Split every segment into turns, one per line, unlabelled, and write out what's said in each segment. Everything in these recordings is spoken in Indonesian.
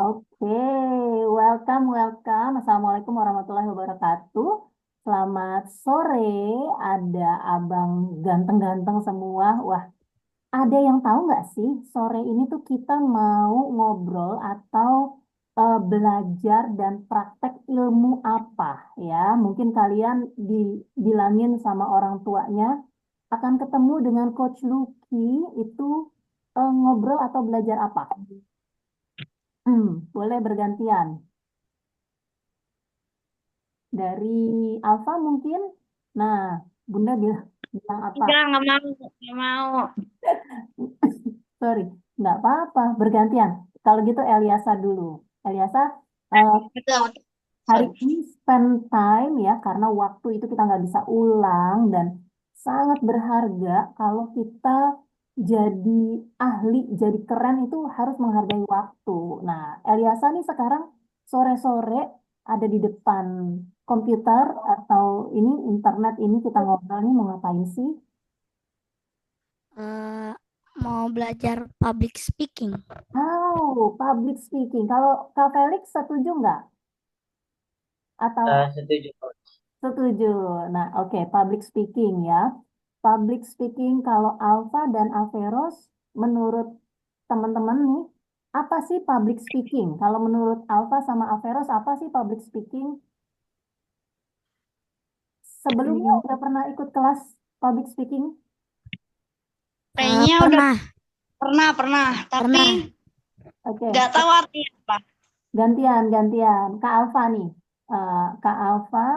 Oke, welcome, welcome. Assalamualaikum warahmatullahi wabarakatuh. Selamat sore, ada abang ganteng-ganteng semua. Wah, ada yang tahu nggak sih, sore ini tuh kita mau ngobrol atau belajar dan praktek ilmu apa ya? Mungkin kalian dibilangin sama orang tuanya akan ketemu dengan Coach Lucky itu ngobrol atau belajar apa? Boleh bergantian. Dari Alfa mungkin. Nah, Bunda bilang apa?
Enggak mau, enggak mau.
Sorry, nggak apa-apa, bergantian. Kalau gitu Eliasa dulu. Eliasa, eh,
Betul, betul.
hari
Sorry.
ini spend time ya, karena waktu itu kita nggak bisa ulang dan sangat berharga kalau kita jadi ahli, jadi keren itu harus menghargai waktu. Nah, Eliasa nih sekarang sore-sore ada di depan komputer atau ini internet ini kita ngobrol nih mau ngapain sih?
Eh, Mau belajar public speaking.
Oh, public speaking. Kalau Kak Felix setuju nggak? Atau
Setuju.
setuju? Nah, oke, public speaking ya. Public speaking kalau Alfa dan Averos, menurut teman-teman nih, apa sih public speaking? Kalau menurut Alfa sama Averos, apa sih public speaking? Sebelumnya
Hmm,
udah pernah ikut kelas public speaking?
Kayaknya udah
Pernah,
pernah, tapi
pernah.
nggak
Oke,
tahu artinya apa.
gantian. Kak Alfa nih. Kak Alfa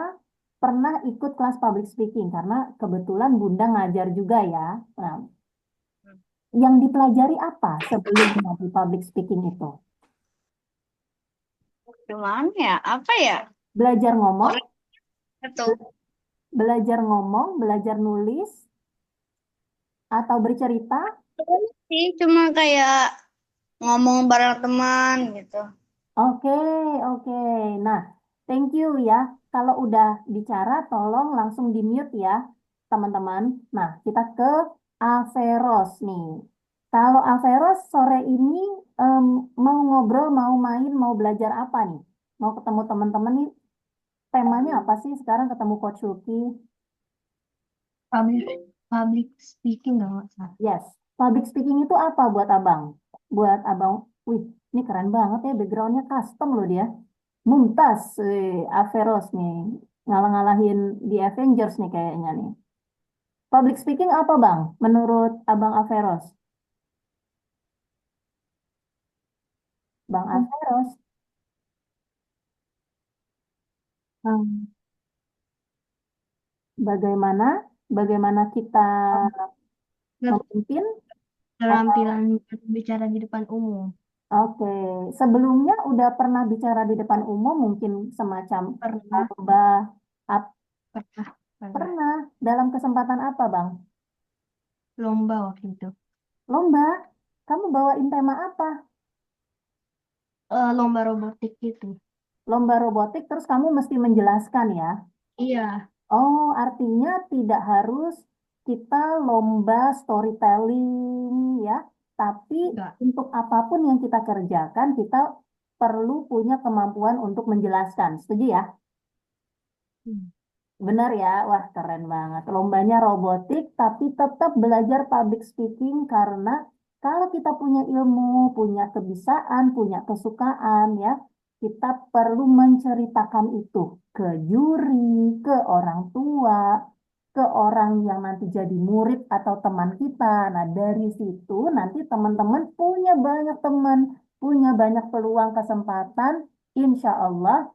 pernah ikut kelas public speaking karena kebetulan Bunda ngajar juga ya. Nah, yang dipelajari apa sebelumnya di public speaking itu?
Gimana ya? Apa ya?
Belajar ngomong,
Orang itu
belajar ngomong, belajar nulis, atau bercerita?
sih cuma kayak ngomong bareng teman gitu.
Oke, oke. Nah, thank you ya. Kalau udah bicara, tolong langsung di-mute ya, teman-teman. Nah, kita ke Averos nih. Kalau Averos sore ini em, mau ngobrol, mau main, mau belajar apa nih? Mau ketemu teman-teman nih, temanya apa sih sekarang ketemu Coach Lucky?
Public public speaking nggak masalah.
Yes, public speaking itu apa buat abang? Buat abang, wih, ini keren banget ya, backgroundnya custom loh dia. Mumtaz, Averos nih, ngalah-ngalahin di Avengers nih kayaknya nih. Public speaking apa bang, menurut abang Averos? Bang Averos,
Um,
bagaimana, bagaimana kita memimpin?
Keterampilan bicara di depan umum.
Oke, sebelumnya udah pernah bicara di depan umum, mungkin semacam
Pernah,
lomba, ap-
pernah, pernah.
pernah, dalam kesempatan apa bang?
Lomba waktu itu.
Lomba, kamu bawain tema apa?
Lomba robotik gitu.
Lomba robotik, terus kamu mesti menjelaskan ya.
Iya,
Oh, artinya tidak harus kita lomba storytelling ya, tapi
enggak.
untuk apapun yang kita kerjakan, kita perlu punya kemampuan untuk menjelaskan. Setuju ya?
Hmm.
Benar ya? Wah, keren banget. Lombanya robotik, tapi tetap belajar public speaking karena kalau kita punya ilmu, punya kebisaan, punya kesukaan ya, kita perlu menceritakan itu ke juri, ke orang tua, ke orang yang nanti jadi murid atau teman kita. Nah, dari situ nanti teman-teman punya banyak teman, punya banyak peluang kesempatan, insya Allah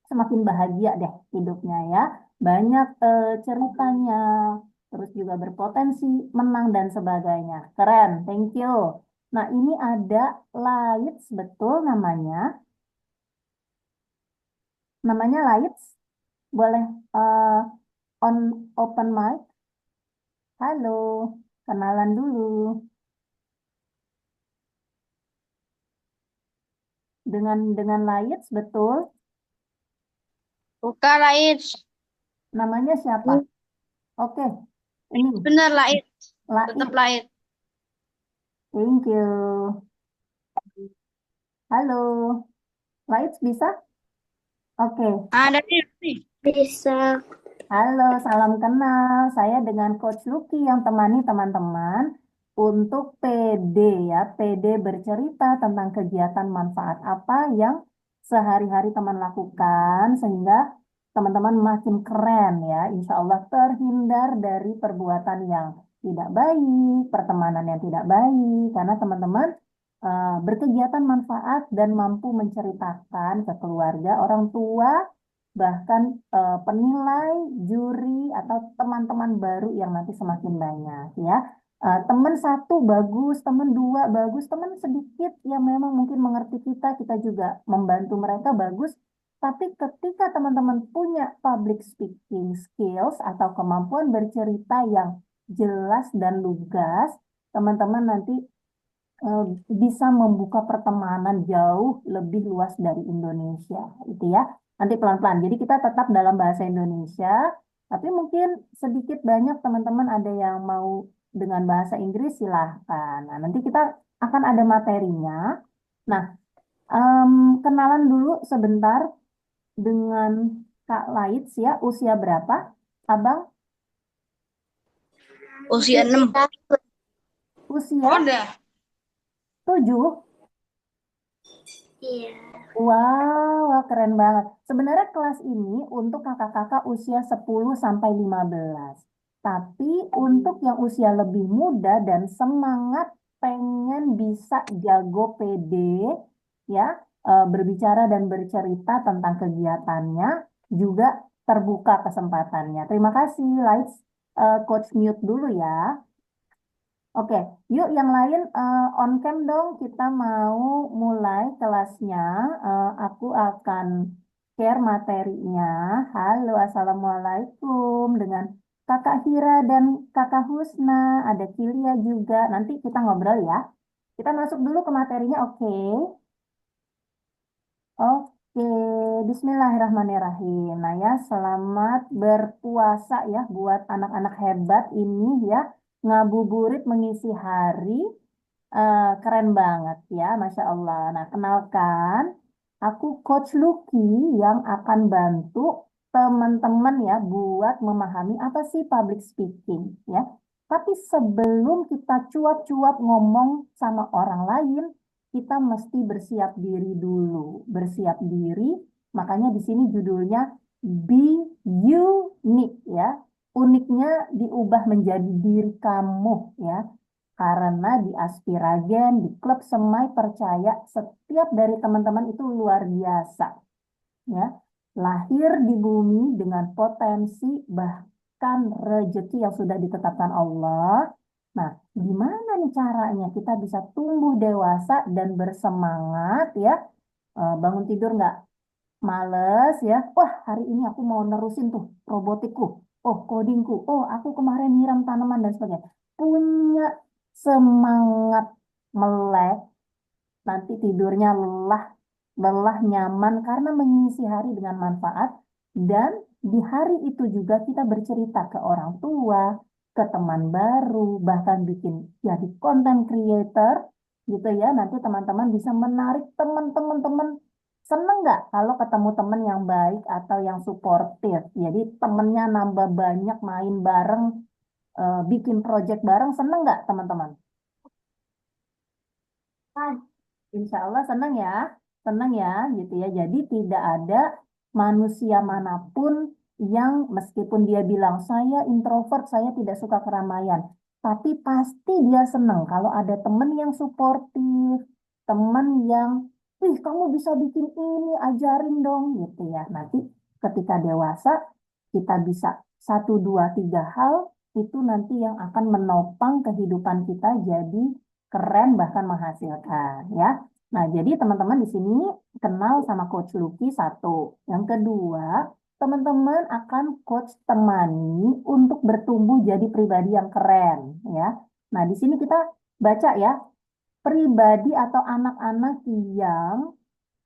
semakin bahagia deh hidupnya ya. Banyak ceritanya, terus juga berpotensi menang dan sebagainya. Keren, thank you. Nah, ini ada Lights, betul namanya. Namanya Lights, boleh on open mic. Halo, kenalan dulu. Dengan Lights, betul.
Bukan lain.
Namanya siapa? Oke, ini
Bener lain. Tetap
Lights.
lain.
Thank you. Halo. Lights bisa? Oke.
Ada nih. Bisa.
Halo, salam kenal. Saya dengan Coach Lucky yang temani teman-teman untuk PD ya, PD bercerita tentang kegiatan manfaat apa yang sehari-hari teman lakukan sehingga teman-teman makin keren ya. Insya Allah terhindar dari perbuatan yang tidak baik, pertemanan yang tidak baik, karena teman-teman berkegiatan manfaat dan mampu menceritakan ke keluarga, orang tua, bahkan penilai, juri, atau teman-teman baru yang nanti semakin banyak ya. Teman satu bagus, teman dua bagus, teman sedikit yang memang mungkin mengerti kita, kita juga membantu mereka bagus. Tapi ketika teman-teman punya public speaking skills atau kemampuan bercerita yang jelas dan lugas, teman-teman nanti bisa membuka pertemanan jauh lebih luas dari Indonesia, itu ya. Nanti pelan-pelan. Jadi kita tetap dalam bahasa Indonesia, tapi mungkin sedikit banyak teman-teman ada yang mau dengan bahasa Inggris silahkan. Nah, nanti kita akan ada materinya. Nah, kenalan dulu sebentar dengan Kak Laits ya. Usia berapa, Abang?
Usia 6.
Usia
Udah.
7.
Iya.
Wow, wah, keren banget. Sebenarnya kelas ini untuk kakak-kakak usia 10 sampai 15. Tapi untuk yang usia lebih muda dan semangat pengen bisa jago PD ya, berbicara dan bercerita tentang kegiatannya juga terbuka kesempatannya. Terima kasih, Lights. Coach mute dulu ya. Oke, yuk yang lain on cam dong. Kita mau mulai kelasnya. Aku akan share materinya. Halo, Assalamualaikum dengan Kakak Hira dan Kakak Husna. Ada Kilia juga. Nanti kita ngobrol ya. Kita masuk dulu ke materinya, oke? Oke, Bismillahirrahmanirrahim. Nah ya, selamat berpuasa ya buat anak-anak hebat ini ya. Ngabuburit mengisi hari, keren banget ya, Masya Allah. Nah, kenalkan, aku Coach Lucky yang akan bantu teman-teman ya buat memahami apa sih public speaking ya. Tapi sebelum kita cuap-cuap ngomong sama orang lain, kita mesti bersiap diri dulu. Bersiap diri, makanya di sini judulnya Be Unique ya. Uniknya diubah menjadi diri kamu ya. Karena di Aspiragen, di klub Semai percaya setiap dari teman-teman itu luar biasa ya. Lahir di bumi dengan potensi bahkan rezeki yang sudah ditetapkan Allah. Nah, gimana nih caranya kita bisa tumbuh dewasa dan bersemangat ya? Bangun tidur nggak males ya. Wah, hari ini aku mau nerusin tuh robotikku. Oh, codingku. Oh, aku kemarin nyiram tanaman dan sebagainya. Punya semangat melek, nanti tidurnya lelah, lelah nyaman karena mengisi hari dengan manfaat. Dan di hari itu juga kita bercerita ke orang tua, ke teman baru, bahkan bikin jadi content creator gitu ya. Nanti teman-teman bisa menarik teman-teman. Seneng nggak kalau ketemu teman yang baik atau yang suportif? Jadi temennya nambah banyak, main bareng, bikin project bareng, seneng nggak teman-teman? Insya Allah senang ya gitu ya. Jadi tidak ada manusia manapun yang meskipun dia bilang saya introvert, saya tidak suka keramaian, tapi pasti dia senang kalau ada teman yang suportif, teman yang, wih kamu bisa bikin ini, ajarin dong gitu ya. Nanti ketika dewasa kita bisa satu, dua, tiga hal itu nanti yang akan menopang kehidupan kita jadi keren bahkan menghasilkan ya. Nah, jadi teman-teman di sini kenal sama Coach Lucky satu. Yang kedua, teman-teman akan Coach temani untuk bertumbuh jadi pribadi yang keren ya. Nah, di sini kita baca ya, pribadi atau anak-anak yang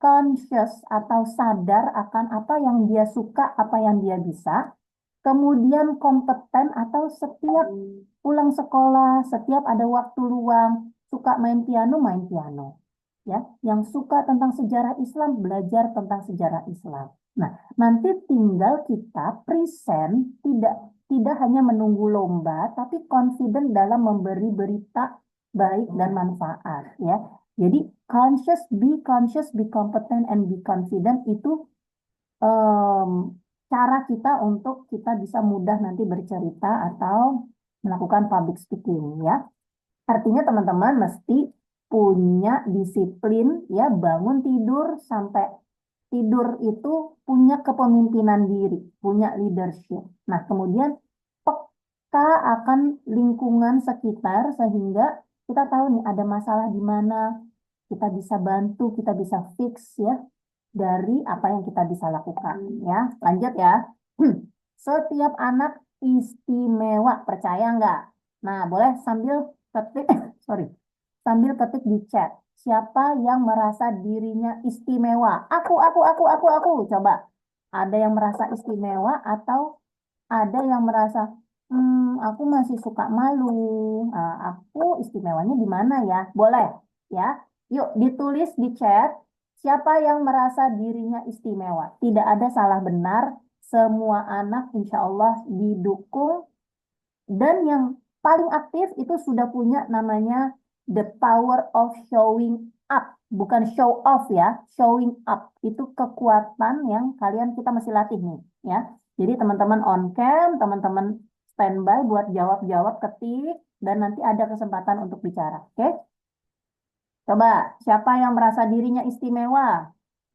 conscious atau sadar akan apa yang dia suka, apa yang dia bisa, kemudian kompeten atau setiap pulang sekolah, setiap ada waktu luang, suka main piano, main piano. ya. Yang suka tentang sejarah Islam, belajar tentang sejarah Islam. Nah, nanti tinggal kita present, tidak hanya menunggu lomba, tapi confident dalam memberi berita baik dan manfaat, ya. Jadi conscious, be competent, and be confident itu em, cara kita untuk kita bisa mudah nanti bercerita atau melakukan public speaking, ya. Artinya teman-teman mesti punya disiplin, ya, bangun tidur sampai tidur itu punya kepemimpinan diri, punya leadership. Nah, kemudian peka akan lingkungan sekitar sehingga kita tahu nih ada masalah di mana, kita bisa bantu, kita bisa fix, ya, dari apa yang kita bisa lakukan, ya. Lanjut ya. Setiap anak istimewa, percaya nggak? Nah, boleh sambil ketik, sorry, sambil ketik di chat. Siapa yang merasa dirinya istimewa? Aku. Coba. Ada yang merasa istimewa atau ada yang merasa, aku masih suka malu. Aku istimewanya di mana ya? Boleh, ya. Yuk, ditulis di chat. Siapa yang merasa dirinya istimewa? Tidak ada salah benar. Semua anak insya Allah didukung. Dan yang paling aktif itu sudah punya namanya the power of showing up. Bukan show off ya, showing up. Itu kekuatan yang kita masih latih nih, ya. Jadi teman-teman on cam, teman-teman standby buat jawab-jawab, ketik, dan nanti ada kesempatan untuk bicara. Oke? Coba, siapa yang merasa dirinya istimewa?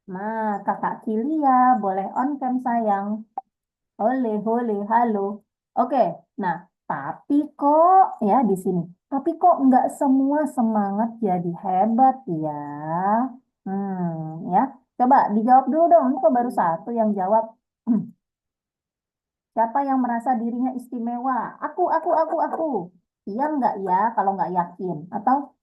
Nah, kakak Kilia, boleh on cam sayang. Hole, halo. Oke, nah, tapi kok, ya di sini. Tapi kok nggak semua semangat jadi hebat ya? Ya. Coba dijawab dulu dong. Ini kok baru satu yang jawab. Siapa yang merasa dirinya istimewa? Aku. Iya nggak ya kalau nggak yakin? Atau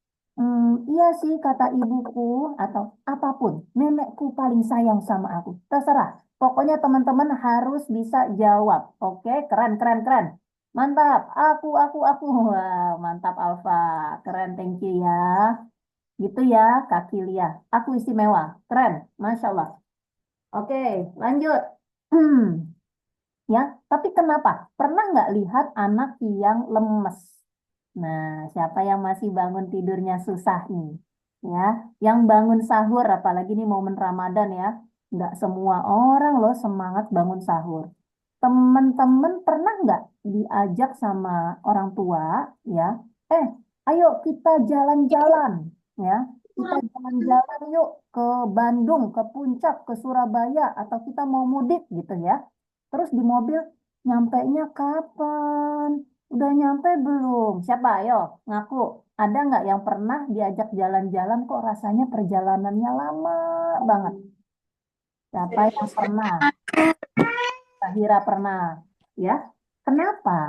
iya sih kata ibuku, atau apapun. Nenekku paling sayang sama aku. Terserah. Pokoknya teman-teman harus bisa jawab. Oke, keren. Mantap. Aku. Wow, mantap Alfa. Keren, thank you ya. Gitu ya, Kak Kilia. Aku istimewa. Keren, Masya Allah. Oke, lanjut. Ya, tapi kenapa? Pernah nggak lihat anak yang lemes? Nah, siapa yang masih bangun tidurnya susah nih? Ya, yang bangun sahur, apalagi nih momen Ramadan ya. Nggak semua orang loh semangat bangun sahur. Teman-teman pernah nggak diajak sama orang tua, ya? Ayo kita jalan-jalan, ya. Kita jalan-jalan yuk ke Bandung, ke Puncak, ke Surabaya, atau kita mau mudik gitu ya. Terus di mobil, nyampenya kapan? Udah nyampe belum? Siapa? Ayo, ngaku. Ada nggak yang pernah diajak jalan-jalan kok rasanya perjalanannya lama banget? Siapa yang pernah? Tahira pernah. Ya, kenapa?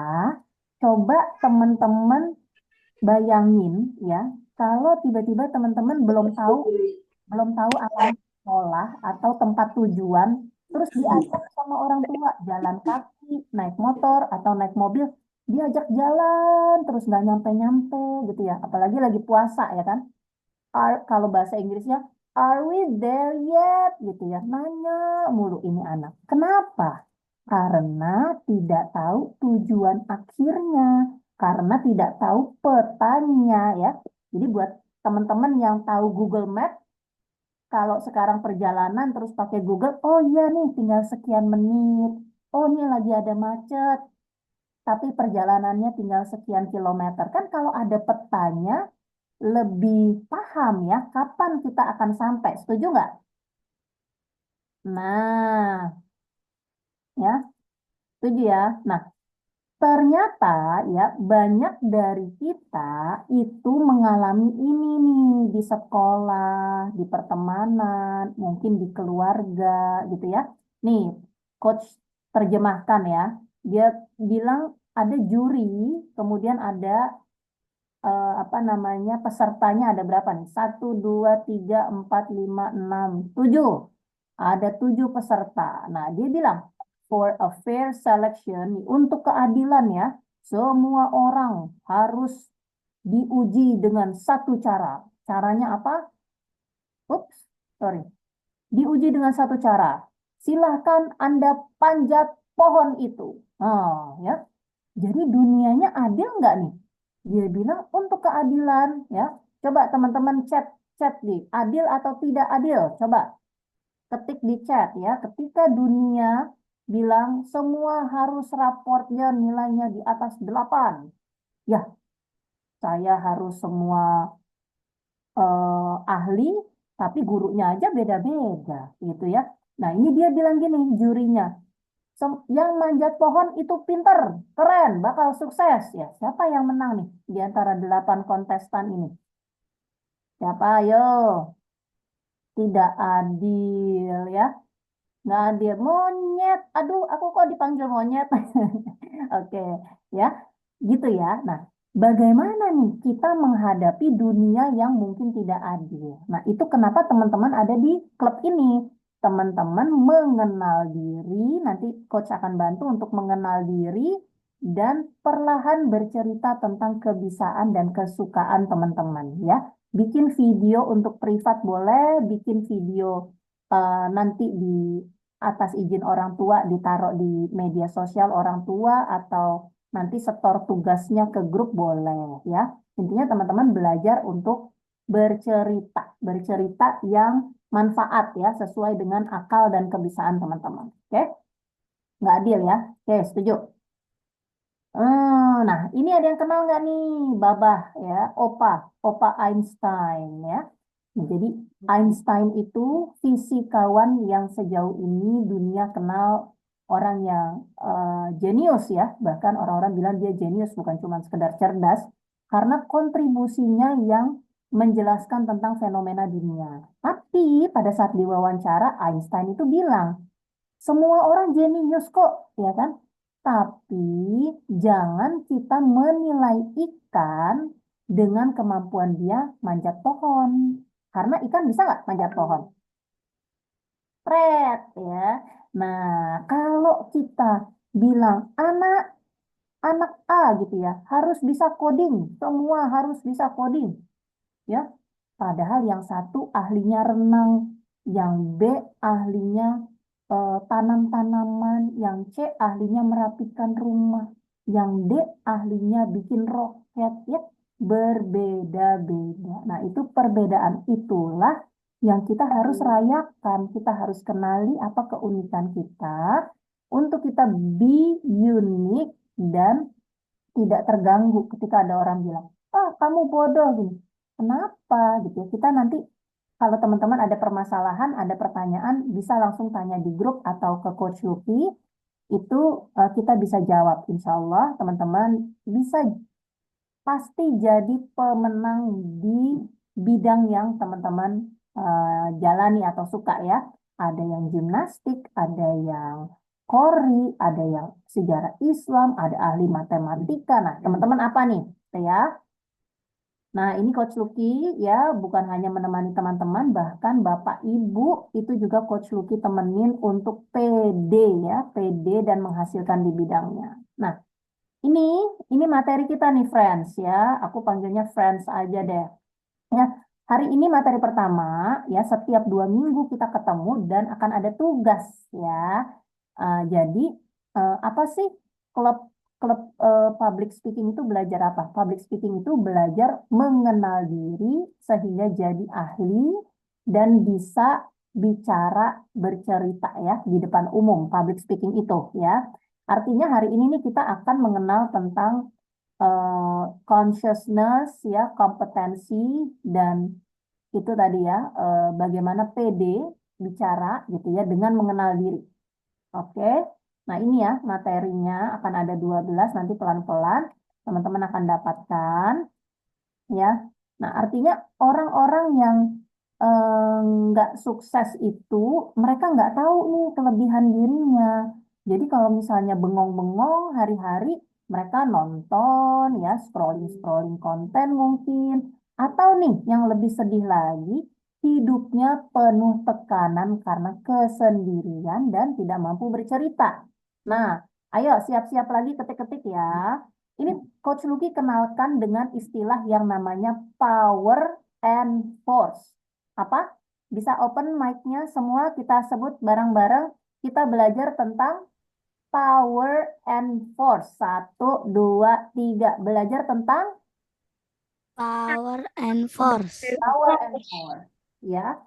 Coba teman-teman bayangin ya, kalau tiba-tiba teman-teman belum tahu alamat sekolah atau tempat tujuan, terus diajak sama orang tua jalan kaki, naik motor atau naik mobil, diajak jalan terus nggak nyampe-nyampe gitu ya. Apalagi lagi puasa ya kan. Kalau bahasa Inggrisnya, are we there yet? Gitu ya. Nanya mulu ini anak. Kenapa? Karena tidak tahu tujuan akhirnya. Karena tidak tahu petanya ya. Jadi buat teman-teman yang tahu Google Map, kalau sekarang perjalanan terus pakai Google, oh iya nih tinggal sekian menit. Oh ini lagi ada macet, tapi perjalanannya tinggal sekian kilometer. Kan kalau ada petanya, lebih paham ya kapan kita akan sampai. Setuju nggak? Nah, ya, setuju ya. Nah, ternyata ya banyak dari kita itu mengalami ini nih di sekolah, di pertemanan, mungkin di keluarga gitu ya. Nih, coach terjemahkan ya. Dia bilang ada juri, kemudian ada apa namanya pesertanya ada berapa nih? 1, 2, 3, 4, 5, 6, 7. Ada 7 peserta. Nah, dia bilang for a fair selection untuk keadilan ya, semua orang harus diuji dengan satu cara. Caranya apa? Ups, sorry. Diuji dengan satu cara. Silahkan Anda panjat pohon itu. Oh, ya. Jadi dunianya adil nggak nih? Dia bilang untuk keadilan, ya. Coba teman-teman chat di adil atau tidak adil. Coba ketik di chat ya. Ketika dunia bilang semua harus raportnya nilainya di atas 8. Ya, saya harus semua ahli, tapi gurunya aja beda-beda gitu ya. Nah, ini dia bilang gini jurinya. Yang manjat pohon itu pinter, keren, bakal sukses ya. Siapa yang menang nih di antara 8 kontestan ini? Siapa? Ayo, tidak adil ya. Nggak adil. Monyet. Aduh, aku kok dipanggil monyet. Oke, ya. Gitu ya. Nah, bagaimana nih kita menghadapi dunia yang mungkin tidak adil? Nah, itu kenapa teman-teman ada di klub ini. Teman-teman mengenal diri, nanti coach akan bantu untuk mengenal diri dan perlahan bercerita tentang kebisaan dan kesukaan teman-teman ya. Bikin video untuk privat boleh, bikin video nanti di atas izin orang tua ditaruh di media sosial orang tua atau nanti setor tugasnya ke grup boleh ya. Intinya teman-teman belajar untuk bercerita, bercerita yang manfaat ya sesuai dengan akal dan kebisaan teman-teman. Oke? Nggak adil ya. Oke, setuju. Nah, ini ada yang kenal nggak nih? Babah ya, Opa Einstein ya. Nah, jadi Einstein itu fisikawan yang sejauh ini dunia kenal orang yang jenius ya. Bahkan orang-orang bilang dia jenius bukan cuma sekedar cerdas karena kontribusinya yang menjelaskan tentang fenomena dunia. Tapi pada saat diwawancara Einstein itu bilang semua orang jenius kok, ya kan? Tapi jangan kita menilai ikan dengan kemampuan dia manjat pohon. Karena ikan bisa nggak manjat pohon? Pret, ya. Nah, kalau kita bilang anak A gitu ya, harus bisa coding, semua harus bisa coding, ya. Padahal yang satu ahlinya renang, yang B ahlinya tanam-tanaman, yang C ahlinya merapikan rumah, yang D ahlinya bikin roket, ya berbeda-beda. Nah, itu perbedaan itulah yang kita harus rayakan, kita harus kenali apa keunikan kita untuk kita be unique dan tidak terganggu ketika ada orang bilang, ah kamu bodoh gini. Kenapa gitu ya? Kita nanti kalau teman-teman ada permasalahan, ada pertanyaan, bisa langsung tanya di grup atau ke Coach Lucky. Itu kita bisa jawab. Insya Allah teman-teman bisa pasti jadi pemenang di bidang yang teman-teman jalani atau suka ya. Ada yang gimnastik, ada yang kori, ada yang sejarah Islam, ada ahli matematika. Nah, teman-teman apa nih? Ya. Nah, ini Coach Lucky ya, bukan hanya menemani teman-teman, bahkan Bapak Ibu itu juga Coach Lucky temenin untuk PD ya, PD dan menghasilkan di bidangnya. Nah, ini ini materi kita nih friends ya. Aku panggilnya friends aja deh. Ya, hari ini materi pertama ya setiap 2 minggu kita ketemu dan akan ada tugas ya. Jadi apa sih klub klub public speaking itu belajar apa? Public speaking itu belajar mengenal diri sehingga jadi ahli dan bisa bicara bercerita ya di depan umum. Public speaking itu ya. Artinya hari ini nih kita akan mengenal tentang consciousness ya, kompetensi dan itu tadi ya bagaimana PD bicara gitu ya dengan mengenal diri. Oke. Nah, ini ya materinya akan ada 12 nanti pelan-pelan teman-teman akan dapatkan ya. Nah, artinya orang-orang yang nggak sukses itu mereka nggak tahu nih kelebihan dirinya. Jadi kalau misalnya bengong-bengong hari-hari mereka nonton ya scrolling-scrolling konten mungkin atau nih yang lebih sedih lagi hidupnya penuh tekanan karena kesendirian dan tidak mampu bercerita. Nah, ayo siap-siap lagi ketik-ketik ya. Ini Coach Lucky kenalkan dengan istilah yang namanya power and force. Apa? Bisa open mic-nya semua, kita sebut bareng-bareng. Kita belajar tentang power and force. 1, 2, 3. Belajar tentang
Power and force.
power and force. Ya,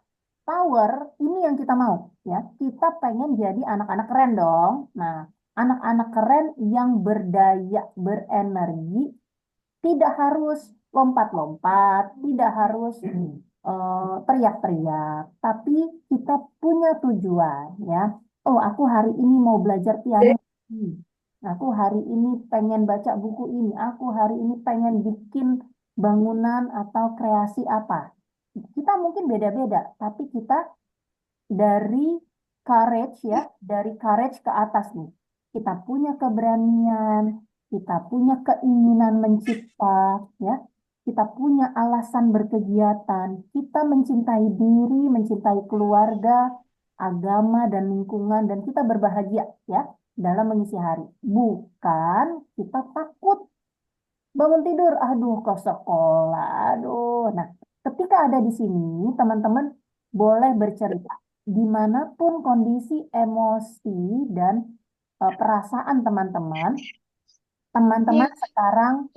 power ini yang kita mau. Ya, kita pengen jadi anak-anak keren dong. Nah, anak-anak keren yang berdaya, berenergi, tidak harus lompat-lompat, tidak harus teriak-teriak, tapi kita punya tujuan ya. Oh, aku hari ini mau belajar piano ini. Aku hari ini pengen baca buku ini. Aku hari ini pengen bikin bangunan atau kreasi apa. Kita mungkin beda-beda, tapi kita dari courage ya, dari courage ke atas nih. Kita punya keberanian, kita punya keinginan mencipta, ya. Kita punya alasan berkegiatan, kita mencintai diri, mencintai keluarga, agama dan lingkungan, dan kita berbahagia ya dalam mengisi hari. Bukan kita takut bangun tidur, aduh ke sekolah, aduh. Nah, ketika ada di sini, teman-teman boleh bercerita dimanapun kondisi emosi dan perasaan teman-teman. Teman-teman sekarang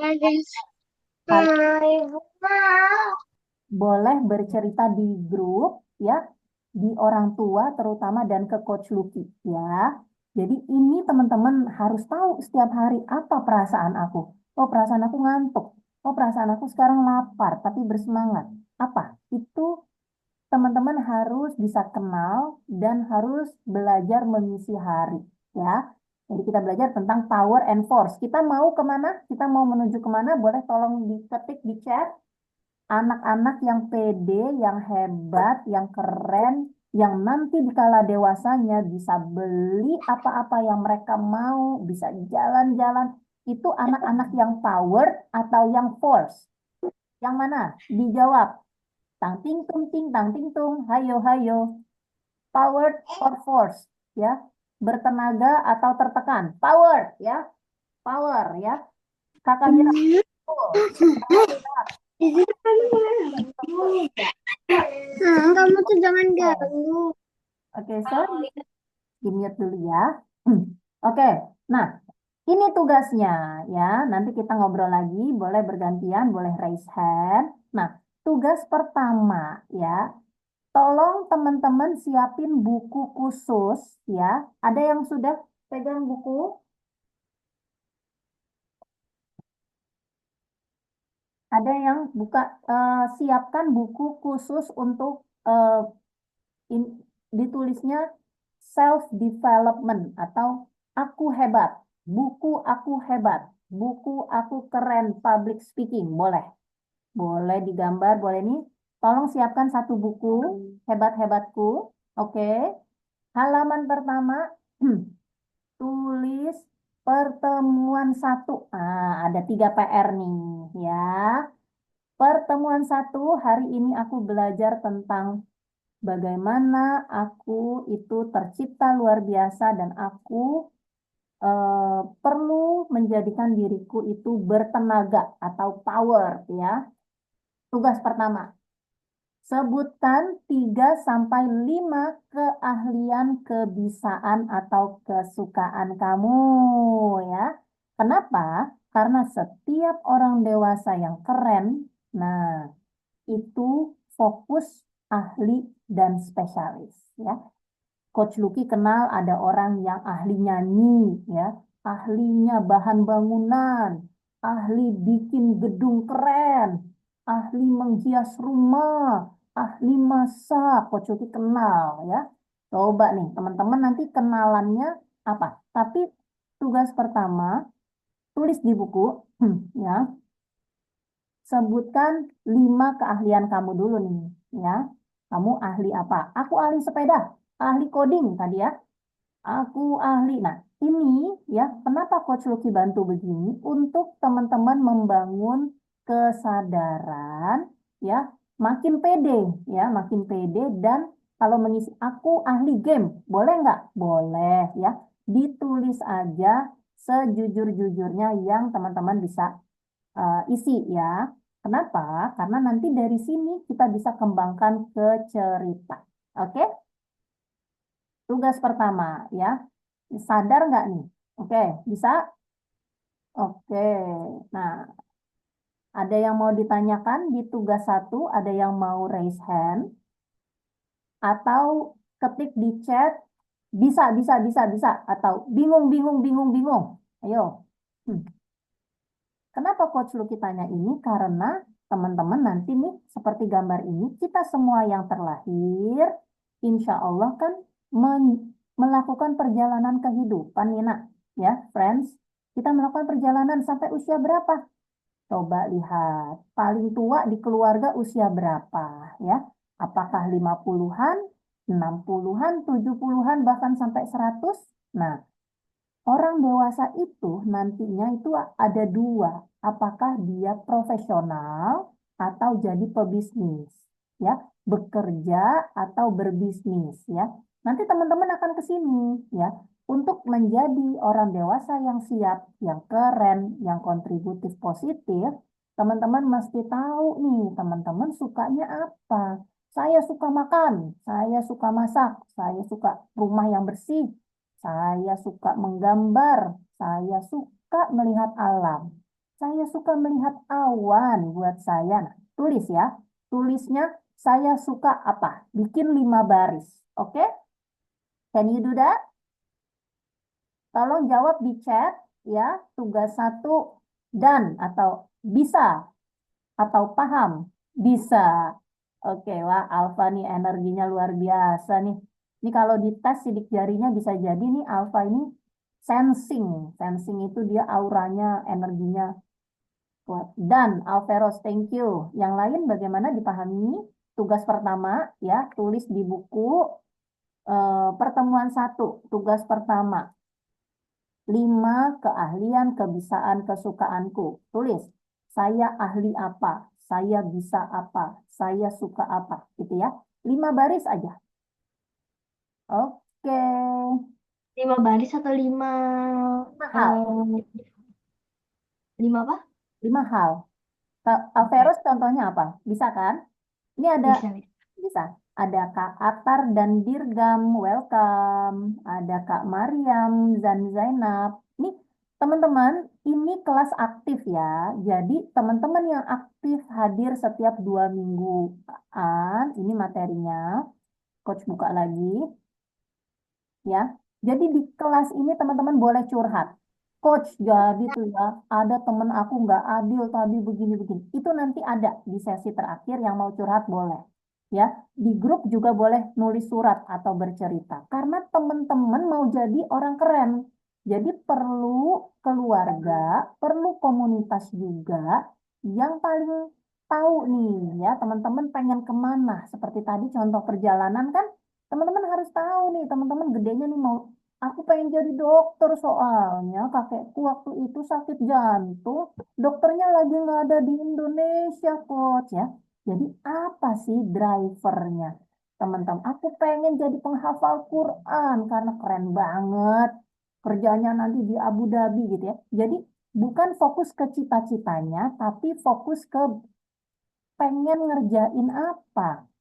boleh bercerita di grup ya, di orang tua terutama dan ke Coach Lucky ya. Jadi ini teman-teman harus tahu setiap hari apa perasaan aku. Oh, perasaan aku ngantuk. Oh, perasaan aku sekarang lapar tapi bersemangat. Apa? Itu teman-teman harus bisa kenal dan harus belajar mengisi hari ya. Jadi kita belajar tentang power and force. Kita mau kemana? Kita mau menuju kemana? Boleh tolong diketik di chat. Anak-anak yang pede, yang hebat, yang keren, yang nanti dikala dewasanya bisa beli apa-apa yang mereka mau, bisa jalan-jalan. Itu anak-anak yang power atau yang force? Yang mana? Dijawab. Tang ting tung ting tang ting tung. Hayo hayo. Powered or force? Ya. Bertenaga atau tertekan? Power ya. Power ya. Kakak Hira.
Kamu tuh jangan ganggu.
Oke, sorry. Di-mute dulu ya. Oke, nah ini tugasnya ya. Nanti kita ngobrol lagi, boleh bergantian, boleh raise hand. Nah, tugas pertama ya, tolong teman-teman siapin buku khusus ya. Ada yang sudah pegang buku? Ada yang buka, siapkan buku khusus untuk ditulisnya self development atau aku hebat, buku aku hebat, buku aku keren public speaking, boleh. Boleh digambar, boleh nih. Tolong siapkan satu buku hebat-hebatku. Oke. Halaman pertama tulis pertemuan 1. Ada 3 PR nih ya. Pertemuan 1, hari ini aku belajar tentang bagaimana aku itu tercipta luar biasa dan aku perlu menjadikan diriku itu bertenaga atau power ya. Tugas pertama, sebutkan 3 sampai 5 keahlian, kebisaan atau kesukaan kamu ya. Kenapa? Karena setiap orang dewasa yang keren, nah itu fokus ahli dan spesialis ya. Coach Lucky kenal ada orang yang ahli nyanyi ya, ahlinya bahan bangunan, ahli bikin gedung keren, ahli menghias rumah, ahli masak. Coach Lucky kenal ya. Coba nih teman-teman nanti kenalannya apa? Tapi tugas pertama tulis di buku ya. Sebutkan 5 keahlian kamu dulu nih ya. Kamu ahli apa? Aku ahli sepeda, ahli coding tadi ya. Aku ahli. Nah, ini ya, kenapa Coach Lucky bantu begini? Untuk teman-teman membangun kesadaran ya, makin pede ya, makin pede dan kalau mengisi aku ahli game, boleh nggak? Boleh ya. Ditulis aja sejujur-jujurnya yang teman-teman bisa isi ya. Kenapa? Karena nanti dari sini kita bisa kembangkan ke cerita. Oke? Tugas pertama ya. Sadar nggak nih? Oke, bisa? Oke. Nah, ada yang mau ditanyakan di tugas 1, ada yang mau raise hand, atau ketik di chat, bisa, atau bingung, bingung, bingung, bingung. Ayo. Hmm. Kenapa Coach Luki tanya ini? Karena teman-teman nanti nih, seperti gambar ini, kita semua yang terlahir, insya Allah kan melakukan perjalanan kehidupan nih nak. Ya, friends. Kita melakukan perjalanan sampai usia berapa? Coba lihat, paling tua di keluarga usia berapa ya? Apakah 50-an, 60-an, 70-an, bahkan sampai 100? Nah, orang dewasa itu nantinya itu ada dua, apakah dia profesional atau jadi pebisnis, ya, bekerja atau berbisnis, ya. Nanti teman-teman akan ke sini, ya, untuk menjadi orang dewasa yang siap, yang keren, yang kontributif positif. Teman-teman mesti tahu nih, teman-teman sukanya apa. Saya suka makan, saya suka masak, saya suka rumah yang bersih, saya suka menggambar, saya suka melihat alam, saya suka melihat awan buat saya. Nah, tulis ya, tulisnya saya suka apa? Bikin 5 baris, oke? Can you do that? Tolong jawab di chat ya, tugas 1 dan atau bisa atau paham, bisa. Oke, wah Alfa nih energinya luar biasa nih. Ini kalau dites sidik jarinya bisa jadi nih Alfa ini sensing. Sensing itu dia auranya, energinya kuat. Dan Alveros, thank you. Yang lain bagaimana dipahami? Tugas pertama ya, tulis di buku pertemuan 1, tugas pertama. 5 keahlian, kebisaan, kesukaanku. Tulis, saya ahli apa, saya bisa apa, saya suka apa, gitu ya. 5 baris aja. Oke,
5 baris atau 5
5 hal,
5 apa?
5 hal. Alveros contohnya apa? Bisa kan? Ini ada,
Bisa, bisa.
bisa. Ada Kak Atar dan Dirgam, welcome. Ada Kak Mariam dan Zainab. Nih, teman-teman, ini kelas aktif ya. Jadi, teman-teman yang aktif hadir setiap 2 mingguan, ini materinya. Coach buka lagi. Ya, jadi di kelas ini teman-teman boleh curhat. Coach, jadi tuh ya, ada temen aku nggak adil tadi begini-begini. Itu nanti ada di sesi terakhir yang mau curhat boleh. Ya, di grup juga boleh nulis surat atau bercerita. Karena teman-teman mau jadi orang keren. Jadi perlu keluarga, perlu komunitas juga yang paling tahu nih ya, teman-teman pengen kemana. Seperti tadi contoh perjalanan kan, teman-teman harus tahu nih, teman-teman gedenya nih mau, aku pengen jadi dokter soalnya kakekku waktu itu sakit jantung, dokternya lagi nggak ada di Indonesia, coach ya. Jadi apa sih drivernya? Teman-teman, aku pengen jadi penghafal Quran karena keren banget. Kerjanya nanti di Abu Dhabi gitu ya. Jadi bukan fokus ke cita-citanya, tapi fokus ke pengen ngerjain apa,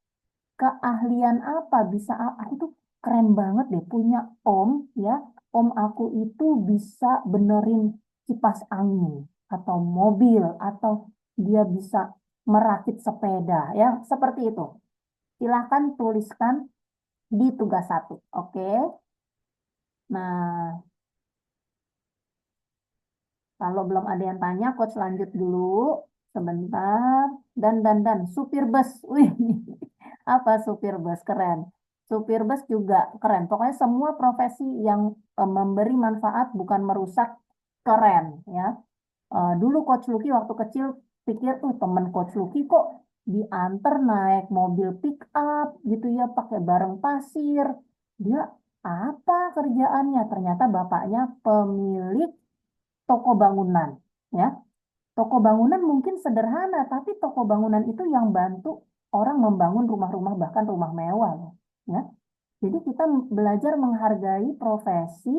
keahlian apa, bisa aku tuh keren banget deh punya om ya, om aku itu bisa benerin kipas angin atau mobil atau dia bisa merakit sepeda ya, seperti itu. Silahkan tuliskan di tugas 1, oke? Nah, kalau belum ada yang tanya, coach lanjut dulu sebentar. Dan supir bus, wih, apa supir bus keren. Supir bus juga keren. Pokoknya semua profesi yang memberi manfaat bukan merusak keren ya. Dulu Coach Lucky waktu kecil pikir tuh temen Coach Lucky kok diantar naik mobil pick up gitu ya pakai bareng pasir. Dia apa kerjaannya? Ternyata bapaknya pemilik toko bangunan ya. Toko bangunan mungkin sederhana, tapi toko bangunan itu yang bantu orang membangun rumah-rumah bahkan rumah mewah loh, ya. Jadi kita belajar menghargai profesi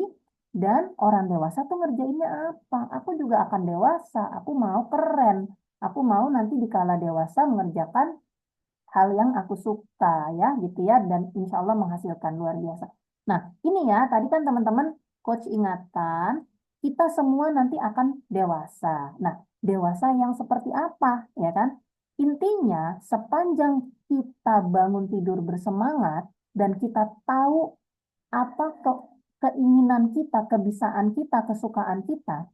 dan orang dewasa tuh ngerjainnya apa. Aku juga akan dewasa, aku mau keren, Aku mau nanti di kala dewasa mengerjakan hal yang aku suka ya gitu ya dan insya Allah menghasilkan luar biasa. Nah ini ya tadi kan teman-teman coach ingatkan kita semua nanti akan dewasa. Nah dewasa yang seperti apa ya kan? Intinya sepanjang kita bangun tidur bersemangat dan kita tahu apa keinginan kita, kebisaan kita, kesukaan kita,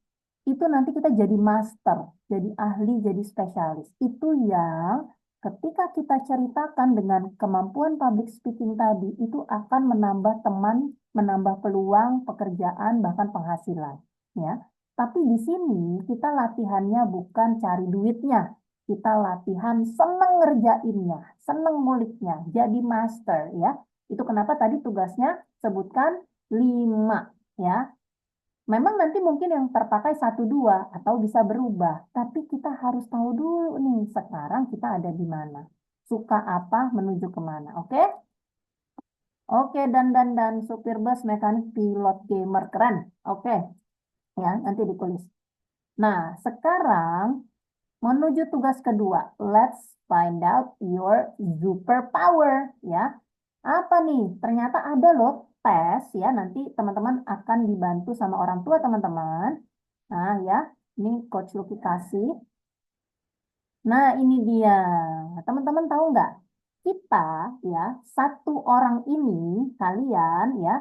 itu nanti kita jadi master, jadi ahli, jadi spesialis. Itu yang ketika kita ceritakan dengan kemampuan public speaking tadi, itu akan menambah teman, menambah peluang pekerjaan, bahkan penghasilan. Ya. Tapi di sini kita latihannya bukan cari duitnya, kita latihan seneng ngerjainnya, seneng nguliknya, jadi master ya. Itu kenapa tadi tugasnya sebutkan 5 ya. Memang nanti mungkin yang terpakai 1, 2 atau bisa berubah. Tapi kita harus tahu dulu nih, sekarang kita ada di mana. Suka apa, menuju kemana. Oke? Oke, dan supir bus, mekanik, pilot, gamer, keren. Oke, ya nanti ditulis. Nah, sekarang menuju tugas kedua. Let's find out your superpower. Ya, apa nih? Ternyata ada loh tes ya. Nanti teman-teman akan dibantu sama orang tua teman-teman. Nah ya, ini Coach Lucky kasih. Nah ini dia. Teman-teman tahu nggak? Kita ya, satu orang ini, kalian ya,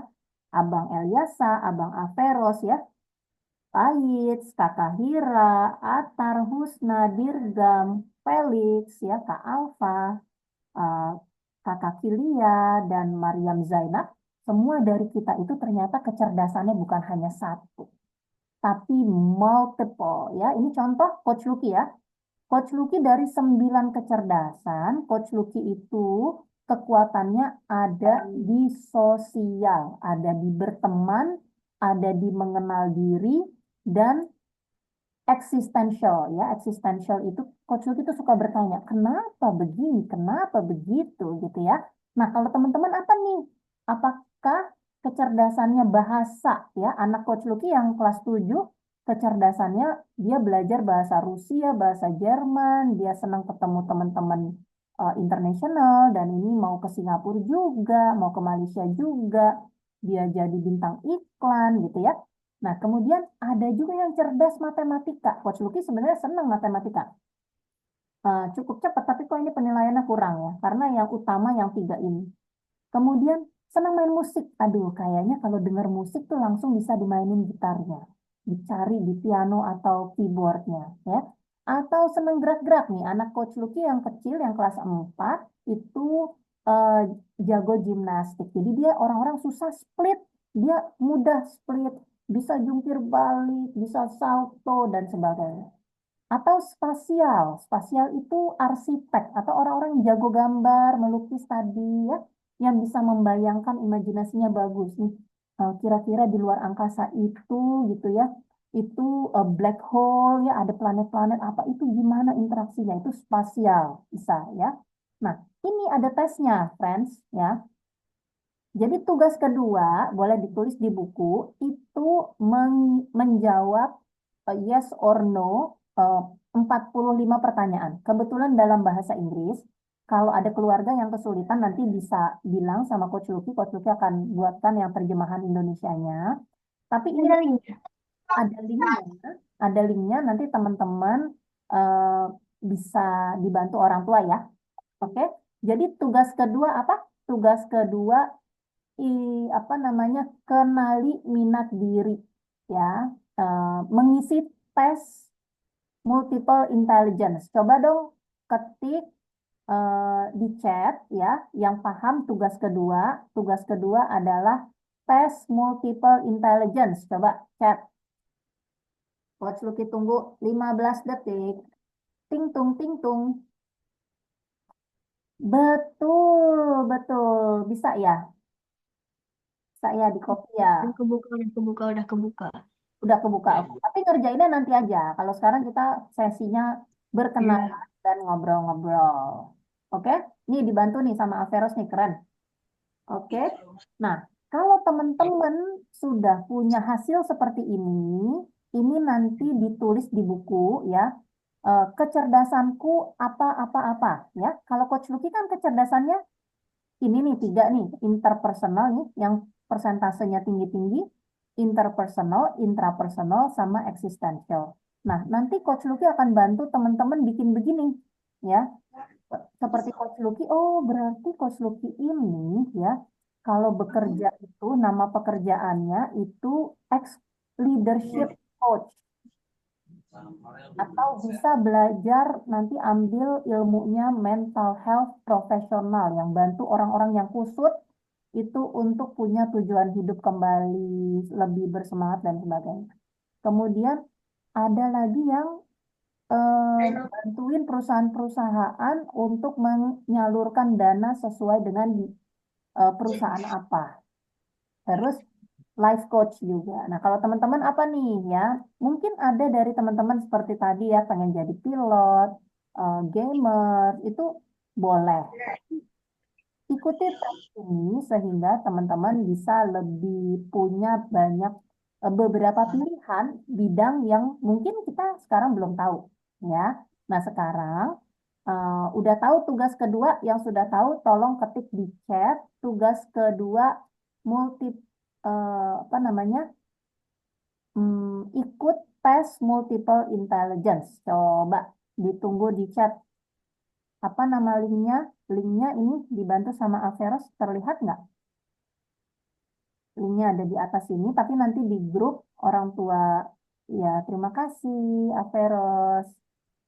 Abang Elyasa, Abang Averos ya, Pait, Kakak Hira, Atar, Husna, Dirgam, Felix ya, Kak Alfa, eh, Kakak Kilia dan Mariam Zainab, semua dari kita itu ternyata kecerdasannya bukan hanya satu, tapi multiple ya. Ini contoh Coach Lucky ya. Coach Lucky dari 9 kecerdasan, Coach Lucky itu kekuatannya ada di sosial, ada di berteman, ada di mengenal diri, dan eksistensial ya. Eksistensial itu Coach Lucky itu suka bertanya, kenapa begini, kenapa begitu gitu ya. Nah, kalau teman-teman apa nih? Apakah kecerdasannya bahasa ya? Anak Coach Lucky yang kelas 7 kecerdasannya dia belajar bahasa Rusia, bahasa Jerman, dia senang ketemu teman-teman internasional dan ini mau ke Singapura juga, mau ke Malaysia juga, dia jadi bintang iklan gitu ya. Nah, kemudian ada juga yang cerdas matematika. Coach Lucky sebenarnya senang matematika. Cukup cepat, tapi kok ini penilaiannya kurang ya. Karena yang utama yang 3 ini. Kemudian senang main musik. Aduh, kayaknya kalau dengar musik tuh langsung bisa dimainin gitarnya. Dicari di piano atau keyboardnya. Ya. Atau senang gerak-gerak nih. Anak Coach Lucky yang kecil, yang kelas 4, itu eh, jago gimnastik. Jadi dia orang-orang susah split. Dia mudah split bisa jungkir balik, bisa salto, dan sebagainya. Atau spasial. Spasial itu arsitek atau orang-orang yang jago gambar, melukis tadi ya, yang bisa membayangkan imajinasinya bagus nih. Kira-kira di luar angkasa itu gitu ya, itu black hole ya, ada planet-planet apa itu gimana interaksinya, itu spasial bisa ya. Nah, ini ada tesnya, friends ya. Jadi tugas kedua boleh ditulis di buku itu menjawab yes or no 45 pertanyaan. Kebetulan dalam bahasa Inggris, kalau ada keluarga yang kesulitan nanti bisa bilang sama Coach Lucky akan buatkan yang terjemahan Indonesianya. Tapi ini
Ada linknya.
ada linknya, ada linknya nanti teman-teman eh, bisa dibantu orang tua ya. Oke, jadi tugas kedua apa? Tugas kedua apa namanya kenali minat diri ya. Mengisi tes multiple intelligence. Coba dong ketik di chat ya yang paham tugas kedua. Tugas kedua adalah tes multiple intelligence. Coba chat. Coach Lucky tunggu 15 detik. Ting tung ting tung. Betul, betul. Bisa ya? Saya di copy ya.
Udah kebuka, udah kebuka, udah kebuka.
Udah kebuka. Oke. Tapi ngerjainnya nanti aja. Kalau sekarang kita sesinya berkenalan
Ya.
dan ngobrol-ngobrol. Oke? Nih dibantu nih sama Averos nih, keren. Oke? Nah, kalau teman-teman sudah punya hasil seperti ini nanti ditulis di buku ya. kecerdasanku apa ya. Kalau Coach Lucky kan kecerdasannya ini nih 3 nih, interpersonal nih yang persentasenya tinggi-tinggi, interpersonal, intrapersonal, sama eksistensial. Nah, nanti Coach Lucky akan bantu teman-teman bikin begini ya. Seperti Coach Lucky, oh berarti Coach Lucky ini ya, kalau bekerja itu nama pekerjaannya itu ex leadership coach atau bisa belajar nanti ambil ilmunya mental health profesional yang bantu orang-orang yang kusut itu untuk punya tujuan hidup kembali, lebih bersemangat dan sebagainya. Kemudian ada lagi yang bantuin perusahaan-perusahaan untuk menyalurkan dana sesuai dengan perusahaan apa. Terus life coach juga. Nah, kalau teman-teman apa nih ya? Mungkin ada dari teman-teman seperti tadi ya, pengen jadi pilot, gamer, itu boleh. Ikuti tes ini sehingga teman-teman bisa lebih punya banyak beberapa pilihan bidang yang mungkin kita sekarang belum tahu ya. Nah, sekarang udah tahu tugas kedua, yang sudah tahu tolong ketik di chat tugas kedua multi apa namanya? Ikut tes multiple intelligence. Coba ditunggu di chat. Apa nama linknya? Linknya ini dibantu sama Averos, terlihat nggak? Linknya ada di atas ini, tapi nanti di grup orang tua. Ya, terima kasih Averos.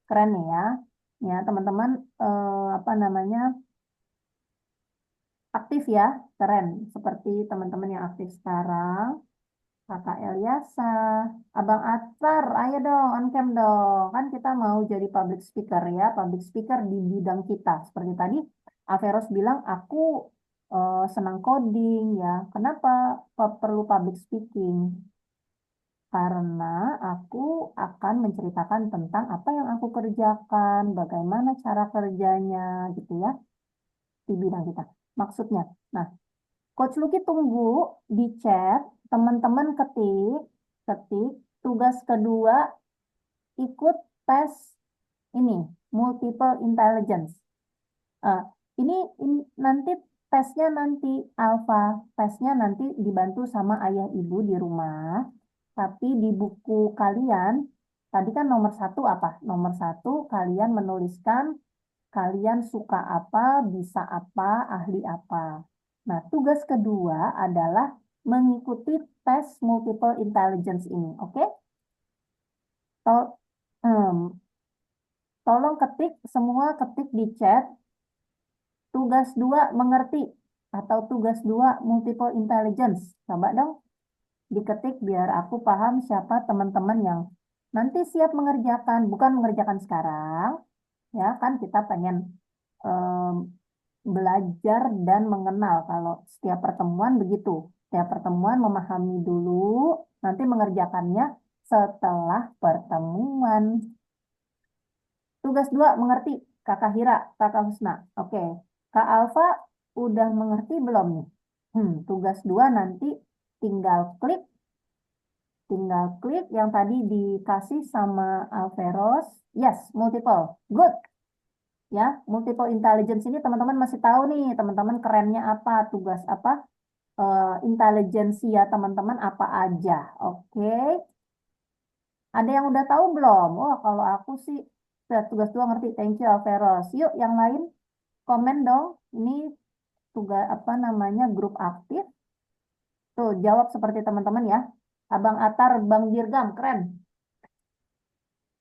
Keren ya. Ya, teman-teman apa namanya? Aktif ya, keren. Seperti teman-teman yang aktif sekarang. Kakak Eliasa, Abang Atar, ayo dong, on cam dong. Kan kita mau jadi public speaker ya, public speaker di bidang kita. Seperti tadi, Averos bilang, aku senang coding ya. Kenapa perlu public speaking? Karena aku akan menceritakan tentang apa yang aku kerjakan, bagaimana cara kerjanya gitu ya, di bidang kita. Maksudnya, nah, Coach Lucky tunggu di chat, teman-teman ketik tugas kedua ikut tes ini multiple intelligence. Eh, ini nanti tesnya nanti alpha, tesnya nanti dibantu sama ayah ibu di rumah. Tapi di buku kalian tadi kan nomor 1 apa? Nomor 1 kalian menuliskan kalian suka apa, bisa apa, ahli apa. Nah, tugas kedua adalah mengikuti tes multiple intelligence ini, oke? To- em, Tolong ketik, semua ketik di chat, tugas 2 mengerti, atau tugas 2 multiple intelligence. Coba dong diketik biar aku paham siapa teman-teman yang nanti siap mengerjakan, bukan mengerjakan sekarang, ya kan kita pengen em, belajar dan mengenal. Kalau setiap pertemuan begitu, setiap pertemuan memahami dulu, nanti mengerjakannya setelah pertemuan. Tugas 2 mengerti, Kakak Hira, Kakak Husna. Oke, Kak Alfa udah mengerti belum nih? Tugas 2 nanti tinggal klik, yang tadi dikasih sama Alveros. Yes, multiple. Good. Ya, multiple intelligence ini teman-teman masih tahu nih, teman-teman kerennya apa, tugas apa, intelijensia teman-teman apa aja. Oke. Ada yang udah tahu belum? Oh, kalau aku sih tugas 2 ngerti. Thank you, Alveros. Yuk, yang lain komen dong. Ini tugas apa namanya grup aktif. Tuh, jawab seperti teman-teman ya. Abang Atar, Bang Dirgam, keren.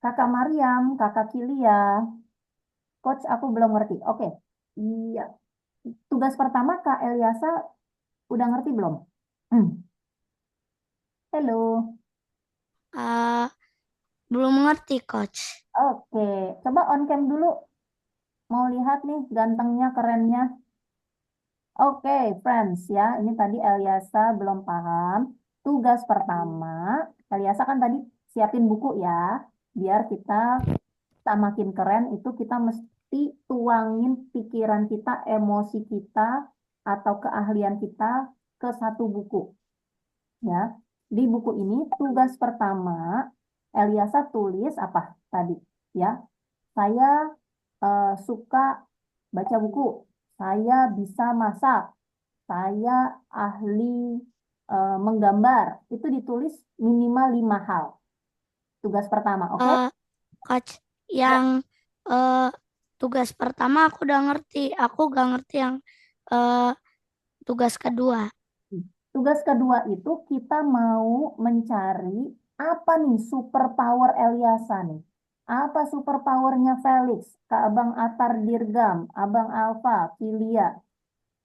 Kakak Mariam, Kakak Kilia. Coach, aku belum ngerti. Oke. Iya. Tugas pertama Kak Eliasa udah ngerti belum? Hmm. Halo.
Ah, belum mengerti, Coach.
Oke. Coba on cam dulu. Mau lihat nih gantengnya, kerennya. Oke, friends ya. Ini tadi Eliasa belum paham. Tugas pertama, Eliasa kan tadi siapin buku ya. Biar kita makin keren itu kita mesti tuangin pikiran kita, emosi kita, atau keahlian kita ke satu buku. Ya, di buku ini tugas pertama Eliasa tulis apa tadi? ya. Saya suka baca buku, saya bisa masak, saya ahli menggambar. Itu ditulis minimal 5 hal. Tugas pertama, oke?
Coach, yang tugas pertama aku udah ngerti. Aku gak ngerti yang tugas kedua.
Tugas kedua itu kita mau mencari apa nih superpower Elyasa nih. Apa superpowernya Felix, Kak Abang Atar Dirgam, Abang Alfa, Filia.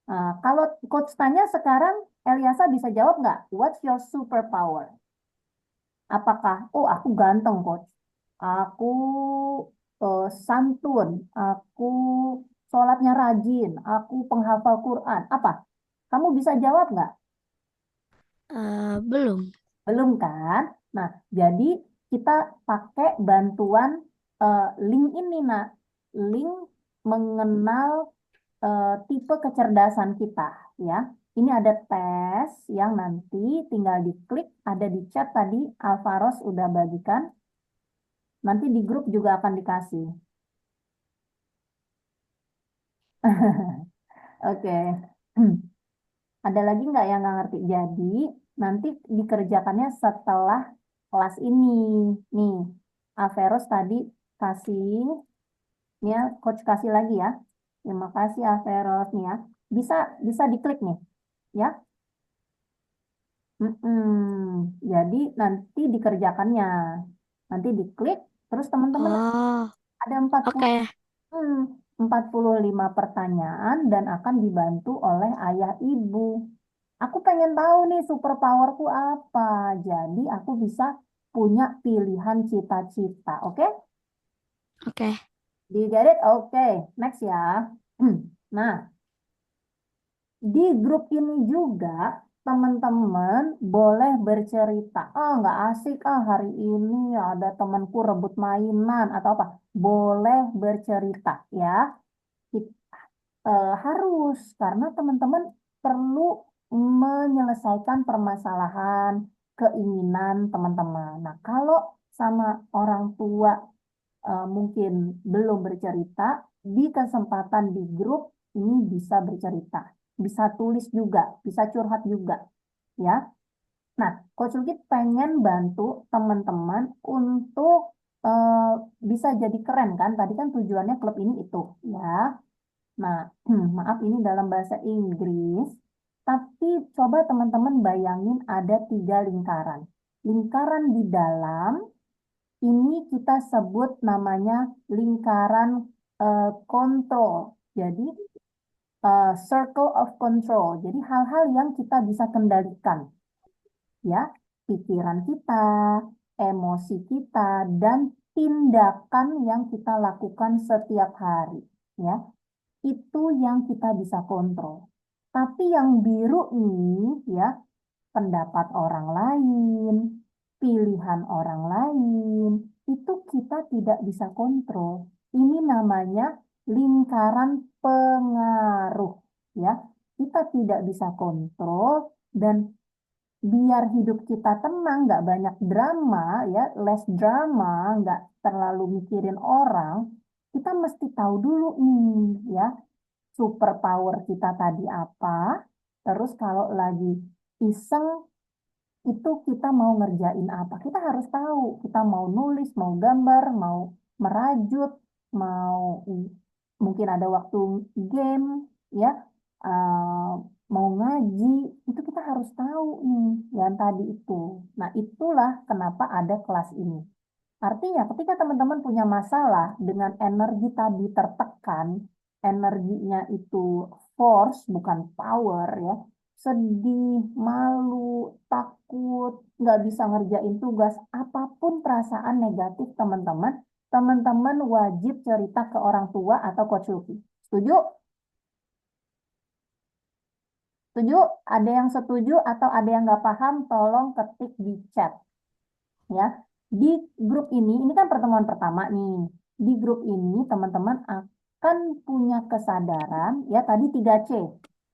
Nah, kalau coach tanya sekarang, Elyasa bisa jawab nggak? What's your superpower? Apakah, oh aku ganteng coach, aku santun, aku sholatnya rajin, aku penghafal Quran. Apa? Kamu bisa jawab nggak?
Belum.
Belum kan? Nah, jadi kita pakai bantuan link ini, nak. Link mengenal tipe kecerdasan kita, ya. Ini ada tes yang nanti tinggal diklik, ada di chat tadi, Alvaros udah bagikan. Nanti di grup juga akan dikasih. Oke. Ada lagi nggak yang nggak ngerti? Jadi nanti dikerjakannya setelah kelas ini. Nih, Averos tadi kasih, ya, coach kasih lagi ya. Terima kasih Averos nih ya. Bisa bisa diklik nih, ya. Jadi nanti dikerjakannya. Nanti diklik, terus teman-teman
Oh,
ada
oke.
45 pertanyaan dan akan dibantu oleh ayah ibu. Aku pengen tahu nih superpowerku apa. Jadi aku bisa punya pilihan cita-cita. Oke?
Oke.
Do you get it? Oke. Next ya. Nah, di grup ini juga teman-teman boleh bercerita. Ah, nggak asik hari ini ada temanku rebut mainan atau apa. Boleh bercerita ya. Harus karena teman-teman perlu menyelesaikan permasalahan, keinginan teman-teman. Nah, kalau sama orang tua mungkin belum bercerita, di kesempatan di grup ini bisa bercerita, bisa tulis juga, bisa curhat juga, ya. Nah, Coach Lukit pengen bantu teman-teman untuk bisa jadi keren kan? Tadi kan tujuannya klub ini itu, ya. Nah, maaf ini dalam bahasa Inggris, tapi coba teman-teman bayangin ada 3 lingkaran. Lingkaran di dalam ini kita sebut namanya lingkaran kontrol. Jadi circle of control. Jadi hal-hal yang kita bisa kendalikan, ya, pikiran kita, emosi kita, dan tindakan yang kita lakukan setiap hari, ya. Itu yang kita bisa kontrol. Tapi yang biru nih, ya, pendapat orang lain, pilihan orang lain, itu kita tidak bisa kontrol. Ini namanya lingkaran pengaruh, ya. Kita tidak bisa kontrol dan biar hidup kita tenang, nggak banyak drama, ya, less drama, nggak terlalu mikirin orang, kita mesti tahu dulu nih, ya, superpower kita tadi apa. Terus kalau lagi iseng, itu kita mau ngerjain apa. Kita harus tahu, kita mau nulis, mau gambar, mau merajut, mau mungkin ada waktu game, ya, eh, mau ngaji, itu kita harus tahu nih yang tadi itu. Nah, itulah kenapa ada kelas ini. Artinya, ketika teman-teman punya masalah dengan energi tadi tertekan, energinya itu force, bukan power, ya, sedih, malu, takut, nggak bisa ngerjain tugas, apapun perasaan negatif teman-teman, teman-teman wajib cerita ke orang tua atau coach Lucky. Setuju? Setuju? Ada yang setuju atau ada yang nggak paham, tolong ketik di chat. Ya, di grup ini kan pertemuan pertama nih. Di grup ini teman-teman akan punya kesadaran, ya tadi 3C.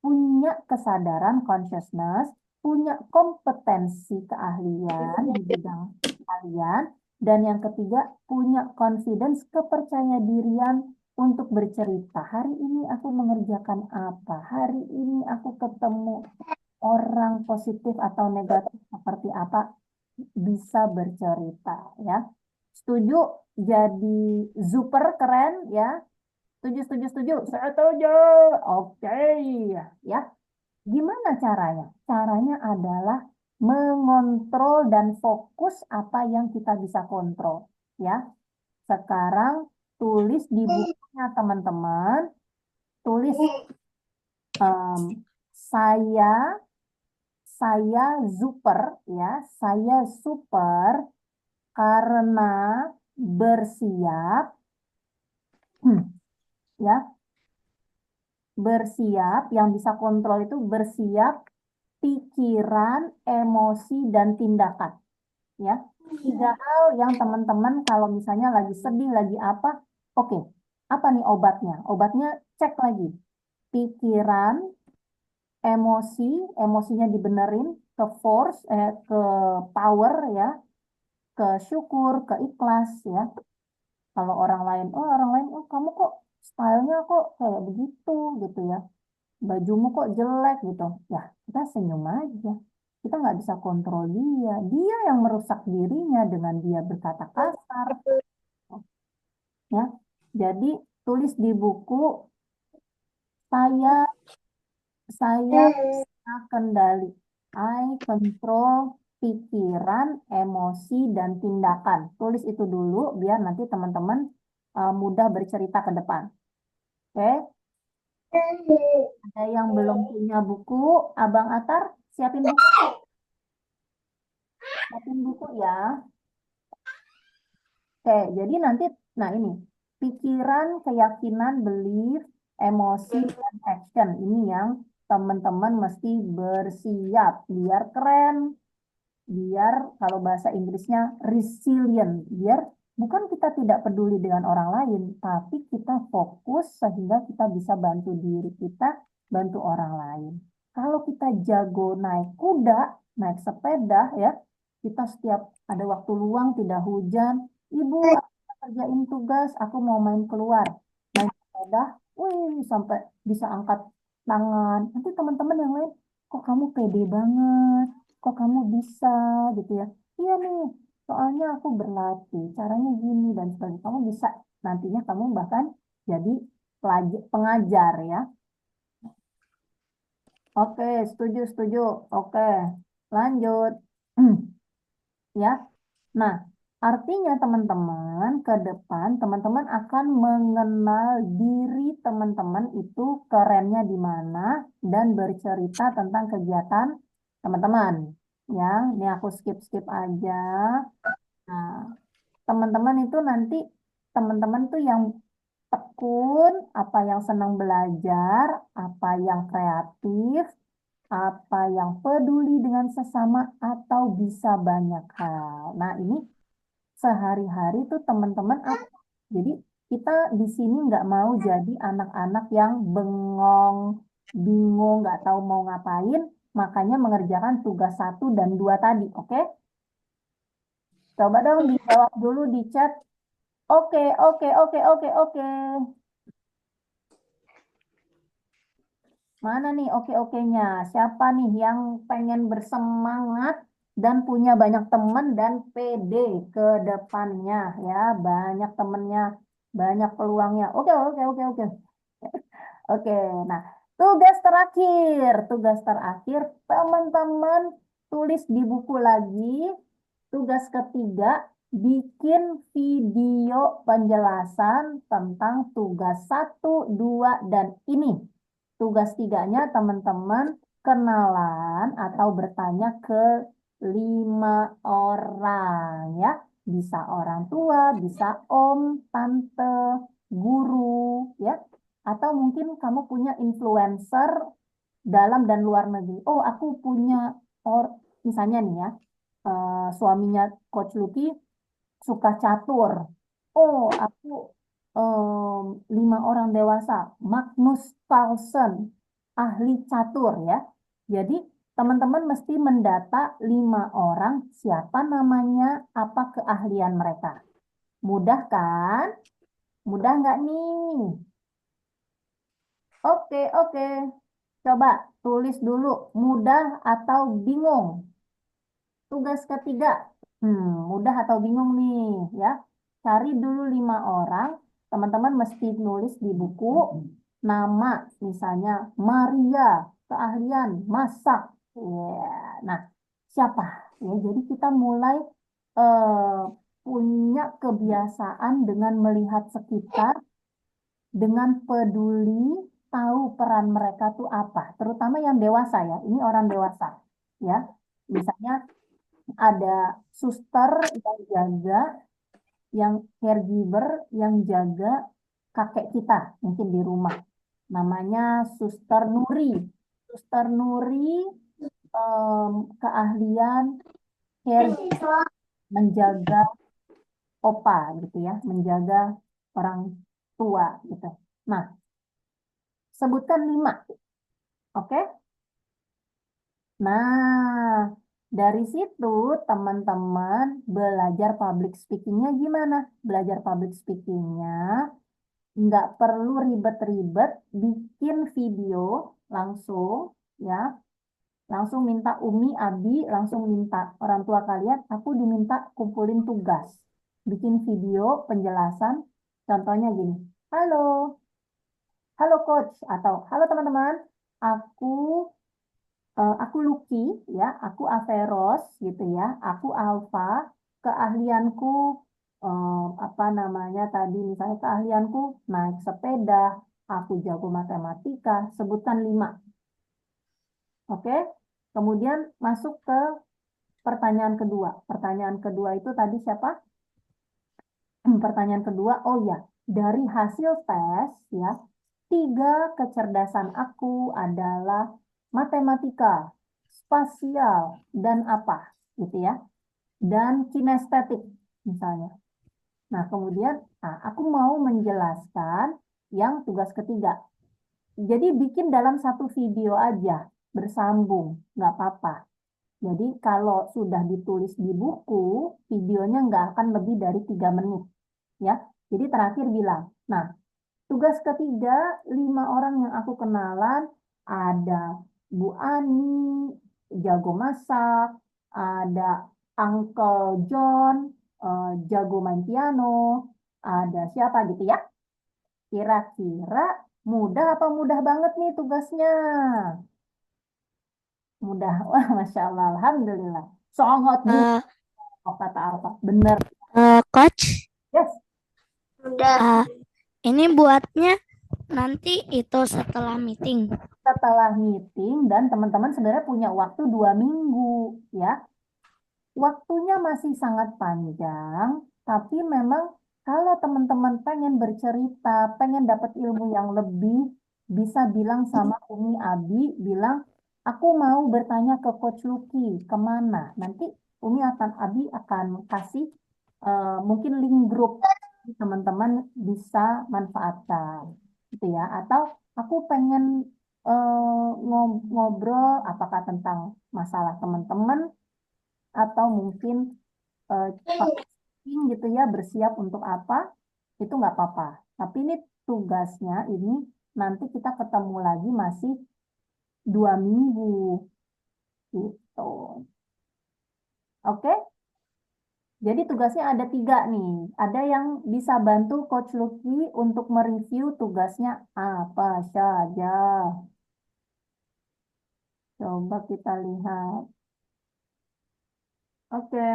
Punya kesadaran consciousness, punya kompetensi keahlian di bidang kalian, Dan yang ketiga, punya confidence, kepercaya dirian untuk bercerita. Hari ini aku mengerjakan apa? Hari ini aku ketemu orang positif atau negatif seperti apa? Bisa bercerita ya. Setuju? Jadi super keren ya. Setuju, setuju, setuju. Setuju. Oke. Ya. Gimana caranya? Caranya adalah mengontrol dan fokus apa yang kita bisa kontrol. Ya. Sekarang tulis di bukunya teman-teman. Tulis em, saya saya super ya. Saya super karena bersiap ya. Bersiap yang bisa kontrol itu bersiap pikiran, emosi, dan tindakan. Ya, tiga hal yang teman-teman kalau misalnya lagi sedih, lagi apa, oke, apa nih obatnya? Obatnya cek lagi. Pikiran, emosi, emosinya dibenerin, ke force, ke power ya, ke syukur, ke ikhlas ya. Kalau orang lain, oh kamu kok stylenya kok kayak begitu gitu ya. Bajumu kok jelek gitu. Ya, kita senyum aja. Kita nggak bisa kontrol dia. Dia yang merusak dirinya dengan dia berkata kasar. Ya, jadi tulis di buku saya bisa kendali. I control pikiran, emosi, dan tindakan. Tulis itu dulu biar nanti teman-teman mudah bercerita ke depan. Oke, ada yang belum punya buku, Abang Atar siapin buku. Siapin buku ya. Oke, jadi nanti, nah ini, pikiran, keyakinan, belief, emosi, dan action. Ini yang teman-teman mesti bersiap. Biar keren, biar kalau bahasa Inggrisnya resilient. Biar bukan kita tidak peduli dengan orang lain, tapi kita fokus sehingga kita bisa bantu diri kita, bantu orang lain. Kalau kita jago naik kuda, naik sepeda ya, kita setiap ada waktu luang, tidak hujan, ibu aku kerjain tugas, aku mau main keluar, naik sepeda, wih sampai bisa angkat tangan. Nanti teman-teman yang lain, kok kamu pede banget, kok kamu bisa gitu ya. Iya nih, soalnya aku berlatih, caranya gini dan sebagainya. Kamu bisa nantinya kamu bahkan jadi pengajar ya. Oke, setuju, setuju. Oke, lanjut. Ya. Nah, artinya teman-teman ke depan teman-teman akan mengenal diri teman-teman itu kerennya di mana dan bercerita tentang kegiatan teman-teman. Ya, ini aku skip-skip aja. Nah, teman-teman itu nanti teman-teman tuh yang tekun, apa yang senang belajar, apa yang kreatif, apa yang peduli dengan sesama atau bisa banyak hal. Nah, ini sehari-hari tuh teman-teman apa? Jadi kita di sini nggak mau jadi anak-anak yang bengong, bingung, nggak tahu mau ngapain, makanya mengerjakan tugas satu dan dua tadi, oke? Coba dong dijawab dulu di chat. Oke, oke, oke, oke, oke. Mana nih oke-okenya? Siapa nih yang pengen bersemangat dan punya banyak teman dan pede ke depannya ya? Banyak temennya, banyak peluangnya. Oke, oke, oke, oke. Oke, nah tugas terakhir teman-teman tulis di buku lagi. Tugas ketiga, bikin video penjelasan tentang tugas satu, dua, dan ini. Tugas tiganya teman-teman kenalan atau bertanya ke 5 orang ya. Bisa orang tua, bisa om, tante, guru ya. Atau mungkin kamu punya influencer dalam dan luar negeri. Oh, aku punya misalnya nih ya, suaminya Coach Lucky suka catur. Oh, aku 5 orang dewasa, Magnus Carlsen, ahli catur ya. Jadi teman-teman mesti mendata 5 orang, siapa namanya, apa keahlian mereka. Mudah kan? Mudah nggak nih? Oke. Coba tulis dulu, mudah atau bingung. Tugas ketiga, mudah atau bingung nih ya. Cari dulu 5 orang, teman-teman mesti nulis di buku, nama misalnya Maria, keahlian masak. Ya, nah siapa? Ya, jadi kita mulai eh, punya kebiasaan dengan melihat sekitar, dengan peduli, tahu peran mereka tuh apa, terutama yang dewasa ya. Ini orang dewasa ya. Misalnya ada suster yang jaga, yang caregiver yang jaga kakek kita mungkin di rumah. Namanya Suster Nuri. Suster Nuri keahlian caregiver, menjaga opa gitu ya, menjaga orang tua gitu. Nah, sebutkan 5, oke? Nah, dari situ teman-teman belajar public speakingnya gimana? Belajar public speakingnya nggak perlu ribet-ribet, bikin video langsung ya. Langsung minta Umi, Abi, langsung minta orang tua kalian, aku diminta kumpulin tugas. Bikin video penjelasan, contohnya gini, halo, halo coach, atau halo teman-teman, aku aku Lucky ya, aku Averos gitu ya, aku Alfa, keahlianku apa namanya tadi misalnya keahlianku naik sepeda, aku jago matematika, sebutkan 5. Oke? Kemudian masuk ke pertanyaan kedua. Pertanyaan kedua itu tadi siapa? Pertanyaan kedua, oh ya, dari hasil tes ya, 3 kecerdasan aku adalah matematika, spasial, dan apa, gitu ya, dan kinestetik misalnya. Nah, kemudian aku mau menjelaskan yang tugas ketiga. Jadi bikin dalam satu video aja, bersambung, nggak apa-apa. Jadi kalau sudah ditulis di buku, videonya nggak akan lebih dari 3 menit. Ya, jadi terakhir bilang, nah tugas ketiga 5 orang yang aku kenalan ada Bu Ani, jago masak, ada Uncle John, jago main piano, ada siapa gitu ya. Kira-kira mudah apa mudah banget nih tugasnya? Mudah. Wah, Masya Allah, Alhamdulillah. Sangat mudah, kata Alfa. Bener.
Coach,
Yes.
Udah.
ini buatnya nanti itu setelah meeting.
Setelah meeting dan teman-teman sebenarnya punya waktu 2 minggu ya. Waktunya masih sangat panjang, tapi memang kalau teman-teman pengen bercerita, pengen dapat ilmu yang lebih, bisa bilang sama Umi Abi, bilang, aku mau bertanya ke Coach Lucky, kemana? Nanti Umi akan Abi akan kasih mungkin link grup teman-teman bisa manfaatkan, gitu ya. Atau aku pengen ngobrol apakah tentang masalah teman-teman atau mungkin gitu ya, bersiap untuk apa, itu nggak apa-apa. Tapi ini tugasnya ini nanti kita ketemu lagi masih 2 minggu gitu. Oke? Jadi tugasnya ada 3 nih. Ada yang bisa bantu Coach Lucky untuk mereview tugasnya apa saja. Coba kita lihat. Oke.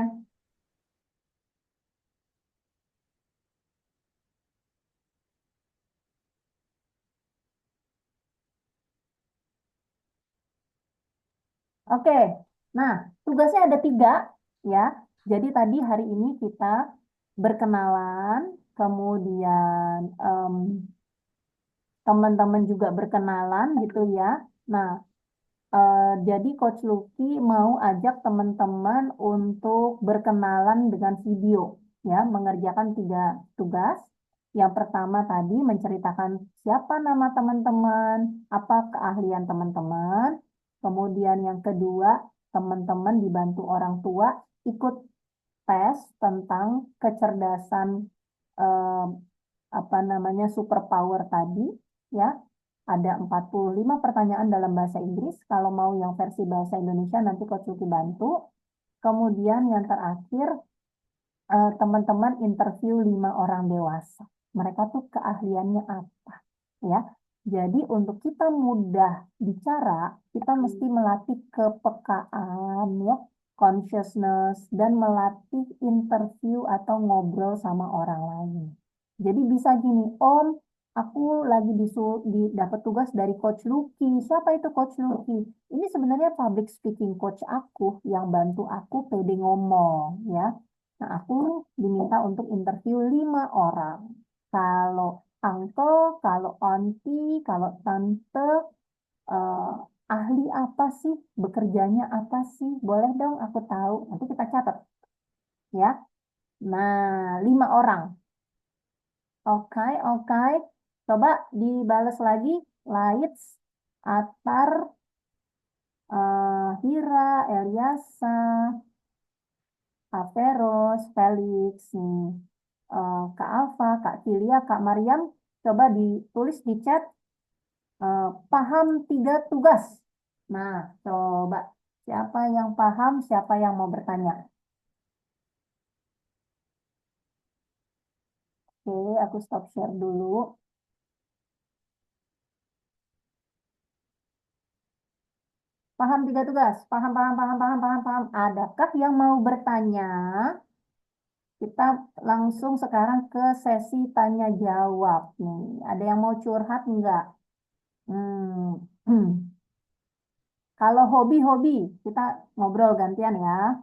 Oke, nah tugasnya ada 3 ya. Jadi tadi hari ini kita berkenalan, kemudian teman-teman juga berkenalan gitu ya. Nah, jadi Coach Lucky mau ajak teman-teman untuk berkenalan dengan video ya, mengerjakan 3 tugas. Yang pertama tadi menceritakan siapa nama teman-teman, apa keahlian teman-teman. Kemudian yang kedua, teman-teman dibantu orang tua ikut tes tentang kecerdasan eh, apa namanya superpower tadi ya. Ada 45 pertanyaan dalam bahasa Inggris. Kalau mau yang versi bahasa Indonesia nanti Coach Luki bantu. Kemudian yang terakhir teman-teman interview 5 orang dewasa. Mereka tuh keahliannya apa ya. Jadi untuk kita mudah bicara, kita mesti melatih kepekaan ya, consciousness, dan melatih interview atau ngobrol sama orang lain. Jadi bisa gini, Om, aku lagi dapat tugas dari Coach Lucky. Siapa itu Coach Lucky? Ini sebenarnya public speaking coach aku yang bantu aku pede ngomong ya. Nah, aku diminta untuk interview 5 orang. Kalau uncle, kalau auntie, kalau tante, eh, ahli apa sih? Bekerjanya apa sih? Boleh dong aku tahu. Nanti kita catat ya. Nah, 5 orang. Oke, oke. Coba dibales lagi. Lights, Atar, Hira, Eliasa, Averos, Felix, nih. Kak Alfa, Kak Tilia, Kak Mariam, coba ditulis di chat, paham 3 tugas. Nah, coba siapa yang paham, siapa yang mau bertanya? Oke, aku stop share dulu. Paham 3 tugas? Paham, paham, paham, paham, paham, paham. Adakah yang mau bertanya? Kita langsung sekarang ke sesi tanya jawab nih. Ada yang mau curhat enggak? Hmm. Kalau hobi-hobi, kita ngobrol gantian ya.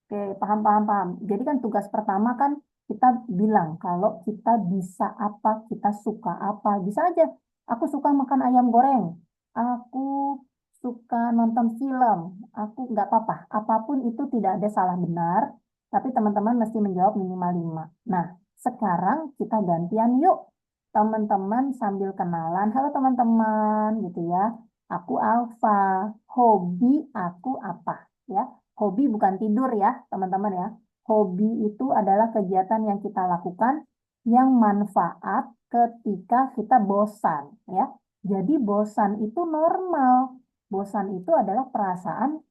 Oke, paham, paham, paham. Jadi kan tugas pertama kan kita bilang kalau kita bisa apa, kita suka apa. Bisa aja, aku suka makan ayam goreng. Aku suka nonton film. Aku nggak apa-apa. Apapun itu tidak ada salah benar. Tapi teman-teman mesti menjawab minimal 5. Nah, sekarang kita gantian yuk. Teman-teman sambil kenalan. Halo teman-teman gitu ya. Aku Alfa. Hobi aku apa? Ya. Hobi bukan tidur ya, teman-teman ya. Hobi itu adalah kegiatan yang kita lakukan yang manfaat ketika kita bosan, ya. Jadi bosan itu normal. Bosan itu adalah perasaan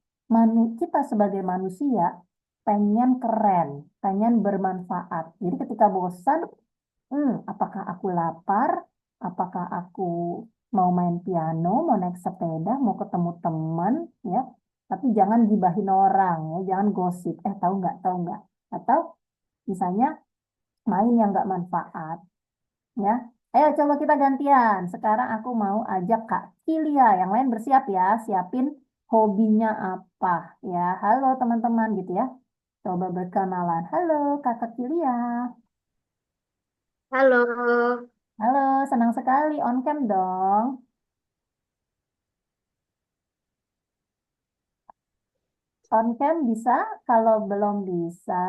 kita sebagai manusia pengen keren, pengen bermanfaat. Jadi ketika bosan, apakah aku lapar? Apakah aku mau main piano, mau naik sepeda, mau ketemu teman, ya? Tapi jangan gibahin orang, ya. Jangan gosip. Tahu nggak? Atau misalnya main yang nggak manfaat, ya. Ayo coba kita gantian. Sekarang aku mau ajak Kak Kilia. Yang lain bersiap ya, siapin hobinya apa, ya. Halo teman-teman gitu ya. Coba berkenalan. Halo Kakak Kilia.
Halo.
Halo, senang sekali on cam dong. On cam bisa, kalau belum bisa,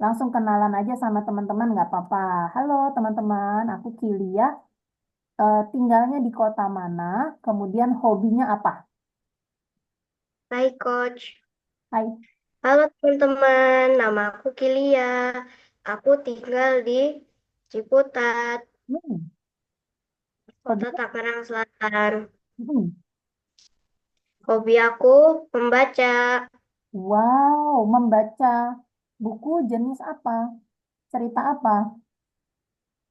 langsung kenalan aja sama teman-teman nggak apa-apa. Halo teman-teman, aku Kilia, tinggalnya di kota mana, kemudian hobinya apa?
Hai Coach.
Hai,
Halo teman-teman, nama aku Kilia. Aku tinggal di Ciputat,
hmm,
Kota
hobi,
Tangerang Selatan.
hmm.
Hobi aku membaca
Wow, membaca buku jenis apa? Cerita apa?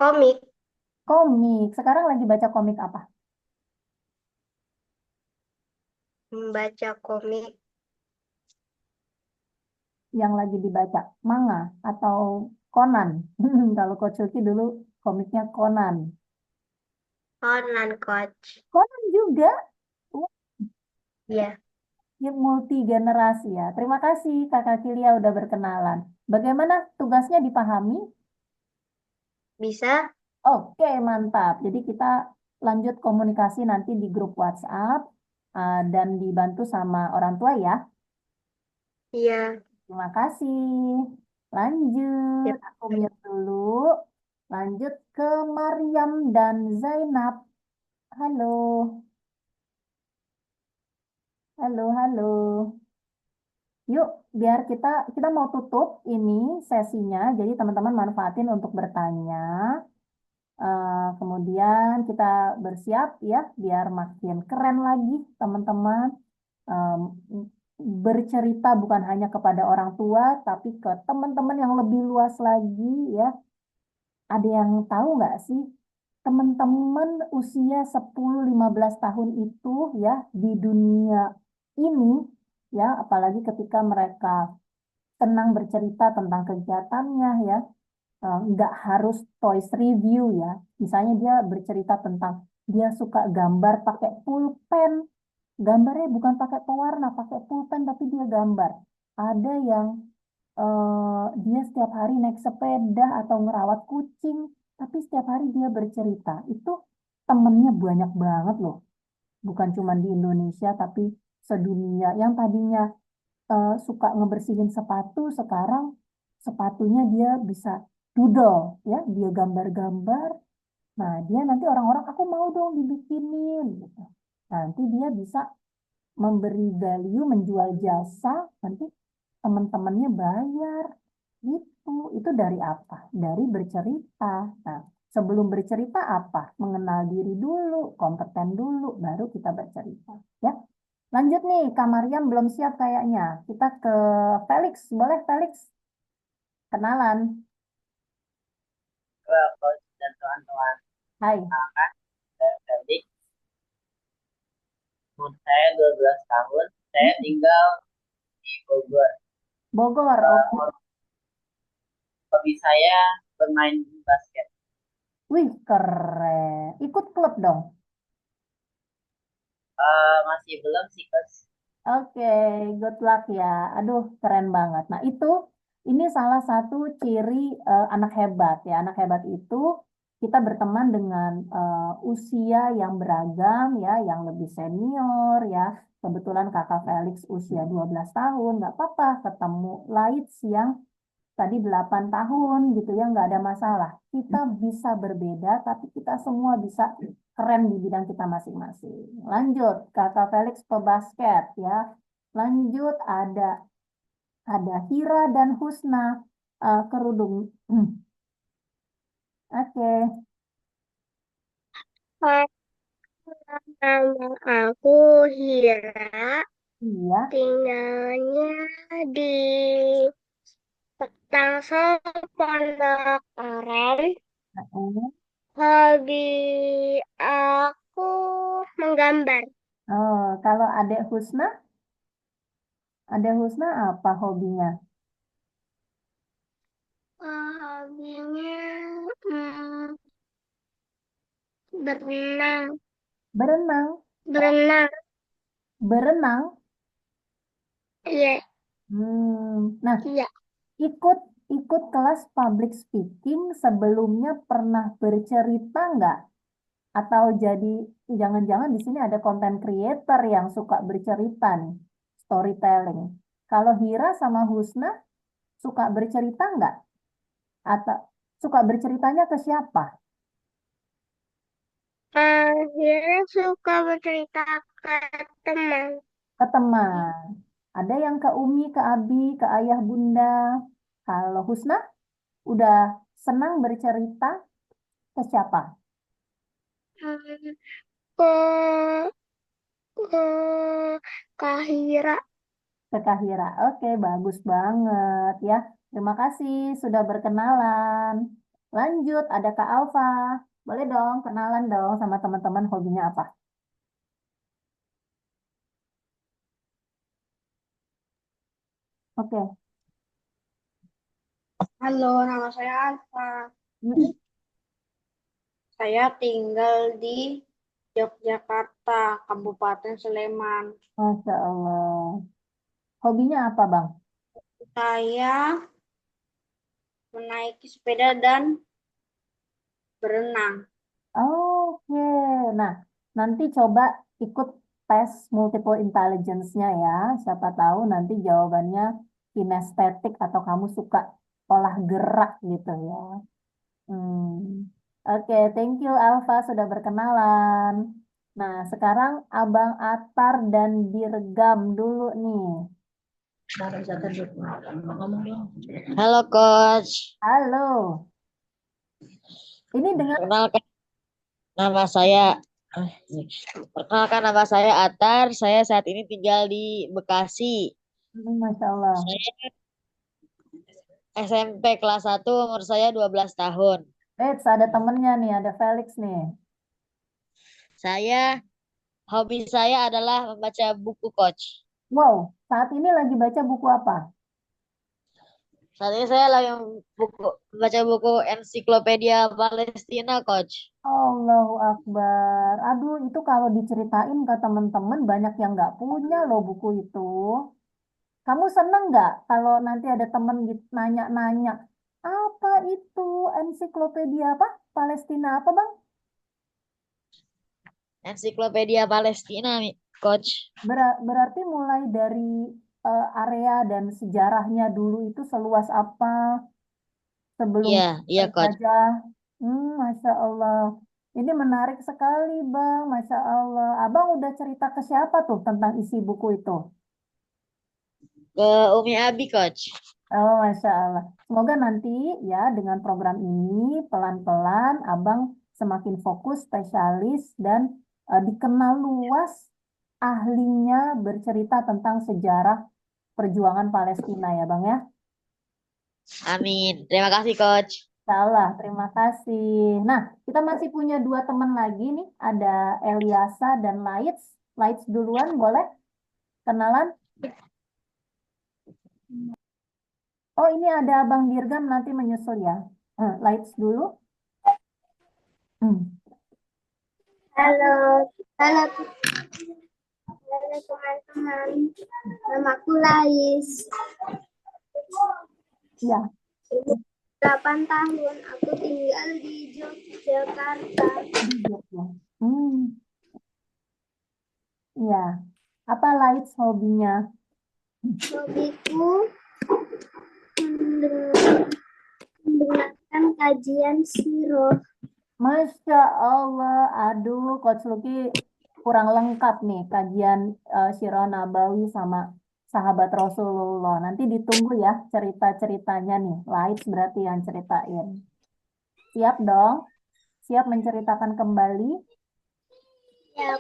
komik,
Komik. Sekarang lagi baca komik apa?
membaca komik
Yang lagi dibaca? Manga atau Conan? Kalau Coach Yuki dulu komiknya Conan.
Conan Coach.
Conan juga. Wah,
Ya,
ya multi generasi ya. Terima kasih Kakak Kilia udah berkenalan. Bagaimana tugasnya dipahami?
bisa?
Oke, mantap. Jadi kita lanjut komunikasi nanti di grup WhatsApp dan dibantu sama orang tua ya.
Iya.
Terima kasih. Lanjut,
Ya.
aku mute dulu. Lanjut ke Mariam dan Zainab. Halo. Halo, halo. Yuk, biar kita mau tutup ini sesinya. Jadi teman-teman manfaatin untuk bertanya. Kemudian kita bersiap ya, biar makin keren lagi teman-teman. Em, Bercerita bukan hanya kepada orang tua, tapi ke teman-teman yang lebih luas lagi ya. Ada yang tahu nggak sih, teman-teman usia 10-15 tahun itu ya di dunia ini ya, apalagi ketika mereka senang bercerita tentang kegiatannya ya, nggak harus toys review ya. Misalnya dia bercerita tentang dia suka gambar pakai pulpen, gambarnya bukan pakai pewarna, pakai pulpen tapi dia gambar. Ada yang dia setiap hari naik sepeda atau ngerawat kucing, tapi setiap hari dia bercerita. Itu temennya banyak banget loh. Bukan cuma di Indonesia, tapi sedunia. Yang tadinya suka ngebersihin sepatu, sekarang sepatunya dia bisa doodle, ya, dia gambar-gambar. Nah, dia nanti orang-orang, aku mau dong dibikinin, gitu. Nanti dia bisa memberi value, menjual jasa, nanti teman-temannya bayar. Itu dari apa? Dari bercerita. Nah, sebelum bercerita apa? Mengenal diri dulu, kompeten dulu, baru kita bercerita. Ya, lanjut nih, Kak Mariam belum siap kayaknya. Kita ke Felix, boleh Felix? Kenalan.
Coach dan teman-teman,
Hai.
perkenalkan, saya Felix. Umur saya 12 tahun. Saya tinggal di Bogor.
Bogor, oke.
Hobi saya bermain basket.
Wih, keren. Ikut klub dong.
Masih belum sih, Coach.
Oke, good luck ya. Aduh, keren banget. Nah, ini salah satu ciri anak hebat ya. Anak hebat itu kita berteman dengan usia yang beragam ya, yang lebih senior ya. Kebetulan kakak Felix usia 12 tahun, nggak apa-apa ketemu Lights yang tadi 8 tahun gitu ya, nggak ada masalah. Kita bisa berbeda, tapi kita semua bisa keren di bidang kita masing-masing. Lanjut, Kakak Felix ke basket ya. Lanjut, ada Hira dan Husna kerudung. Oke,
Nama aku Hira,
iya.
tinggalnya di Tangsel, Pondok Aren.
Heeh.
Hobi aku menggambar.
Oh, kalau Adek Husna apa hobinya?
Hobinya berenang.
Berenang.
Berenang,
Berenang.
iya,
Nah,
iya.
ikut ikut kelas public speaking sebelumnya pernah bercerita nggak? Atau jadi jangan-jangan di sini ada content creator yang suka bercerita nih, storytelling. Kalau Hira sama Husna suka bercerita nggak? Atau suka berceritanya ke siapa?
Dia suka bercerita ke teman.
Ke teman. Ada yang ke Umi, ke Abi, ke ayah bunda. Kalau Husna udah senang bercerita ke siapa?
Hmm, Ke ke Kahira.
Ke Kahira. Oke, bagus banget ya. Terima kasih sudah berkenalan. Lanjut, ada Kak Alfa. Boleh dong, kenalan dong sama teman-teman hobinya apa? Oke.
Halo, nama saya Alfa.
Mm-mm.
Saya tinggal di Yogyakarta, Kabupaten Sleman.
Masya Allah. Hobinya apa, Bang?
Saya menaiki sepeda dan berenang.
Oke. Nah, nanti coba ikut tes multiple intelligence-nya ya. Siapa tahu nanti jawabannya kinestetik atau kamu suka olah gerak gitu ya. Hmm. Oke, thank you Alfa sudah berkenalan. Nah, sekarang Abang Atar dan Dirgam dulu nih.
Halo Coach,
Halo. Ini dengan
nama saya perkenalkan nama saya Atar. Saya saat ini tinggal di Bekasi.
Masya Allah.
Saya SMP kelas 1, umur saya 12 tahun.
Ada temennya nih, ada Felix nih.
Hobi saya adalah membaca buku Coach.
Wow, saat ini lagi baca buku apa?
Saat ini saya lagi membaca buku Ensiklopedia Palestina Coach.
Allahu Akbar. Aduh, itu kalau diceritain ke teman-teman banyak yang nggak punya loh buku itu. Kamu seneng nggak kalau nanti ada temen gitu nanya-nanya, apa itu ensiklopedia apa? Palestina apa, Bang?
Ensiklopedia Palestina Coach.
Berarti mulai dari area dan sejarahnya dulu itu seluas apa sebelum
Iya Coach.
penjajah. Masya Allah. Ini menarik sekali, Bang. Masya Allah. Abang udah cerita ke siapa tuh tentang isi buku itu?
Ke Umi Abi Coach.
Oh, Masya Allah. Semoga nanti ya dengan program ini pelan-pelan Abang semakin fokus, spesialis, dan dikenal luas ahlinya bercerita tentang sejarah perjuangan Palestina ya Bang ya.
Amin. Terima kasih Coach.
Salah, terima kasih. Nah, kita masih punya dua teman lagi nih. Ada Eliasa dan Laits. Laits duluan boleh kenalan? Oh, ini ada Abang Dirgam nanti menyusul ya. Lights dulu. Hmm.
Halo, halo, halo teman-teman. Namaku Lais.
Ya,
8 tahun. Aku tinggal di Yogyakarta.
di Jogja. Ya, apa Lights hobinya?
Hobiku mendengarkan kajian sirah.
Masya Allah, aduh Coach Lucky kurang lengkap nih kajian Sirah Nabawi sama sahabat Rasulullah. Nanti ditunggu ya cerita-ceritanya nih. Lights berarti yang ceritain. Siap dong? Siap menceritakan kembali?
Ya,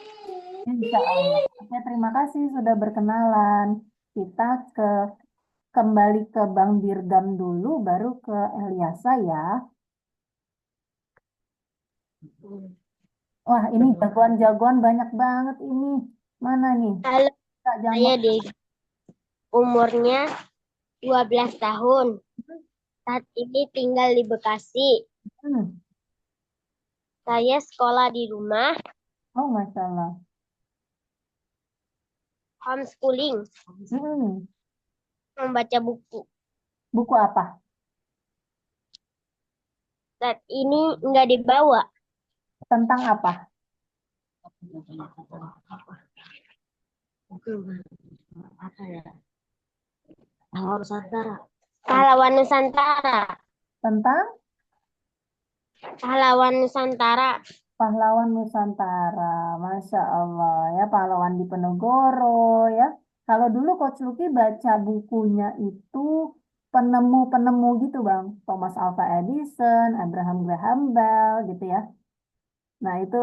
Insya Allah. Oke, terima kasih sudah berkenalan. Kita kembali ke Bang Dirgam dulu, baru ke Eliasa ya. Wah, ini jagoan-jagoan banyak banget ini. Mana nih?
halo,
Kak
saya
Jamal.
di umurnya 12 tahun. Saat ini tinggal di Bekasi.
Hmm.
Saya sekolah di rumah,
Oh, Masya Allah.
homeschooling,
Hmm.
membaca buku.
Buku apa?
Saat ini nggak dibawa.
Tentang apa?
Pahlawan Nusantara.
Tentang
Pahlawan Nusantara.
pahlawan Nusantara. Masya Allah ya, pahlawan Diponegoro ya. Kalau dulu Coach Lucky baca bukunya itu penemu-penemu gitu Bang. Thomas Alva Edison, Abraham Graham Bell gitu ya. Nah itu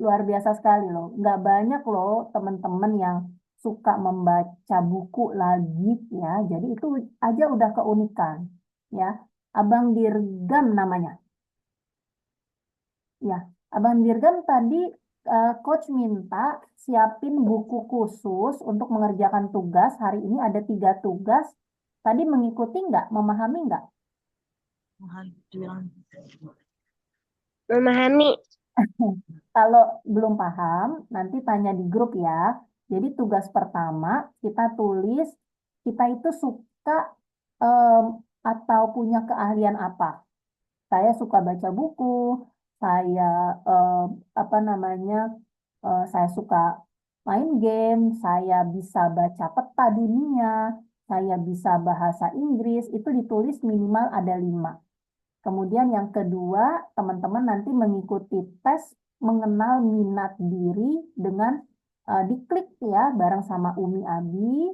luar biasa sekali loh. Nggak banyak loh teman-teman yang suka membaca buku lagi ya. Jadi itu aja udah keunikan ya. Abang Dirgam namanya. Ya, Abang Dirgam tadi coach minta siapin buku khusus untuk mengerjakan tugas. Hari ini ada 3 tugas. Tadi mengikuti nggak? Memahami nggak?
Memahami.
Kalau belum paham, nanti tanya di grup ya. Jadi tugas pertama kita tulis kita itu suka em, atau punya keahlian apa. Saya suka baca buku, saya apa namanya, saya suka main game, saya bisa baca peta dunia, saya bisa bahasa Inggris, itu ditulis minimal ada 5. Kemudian yang kedua, teman-teman nanti mengikuti tes mengenal minat diri dengan diklik ya bareng sama Umi Abi.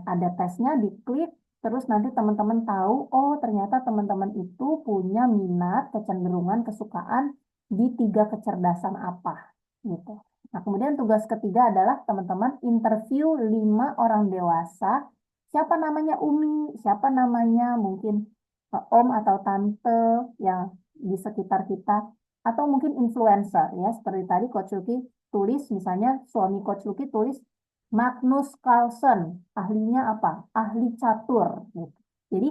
Ada tesnya, diklik, terus nanti teman-teman tahu, oh ternyata teman-teman itu punya minat, kecenderungan, kesukaan di 3 kecerdasan apa gitu. Nah, kemudian tugas ketiga adalah teman-teman interview 5 orang dewasa. Siapa namanya Umi, siapa namanya mungkin om atau tante yang di sekitar kita, atau mungkin influencer ya, seperti tadi Coach Lucky tulis, misalnya suami Coach Lucky tulis Magnus Carlsen, ahlinya apa? Ahli catur. Gitu. Jadi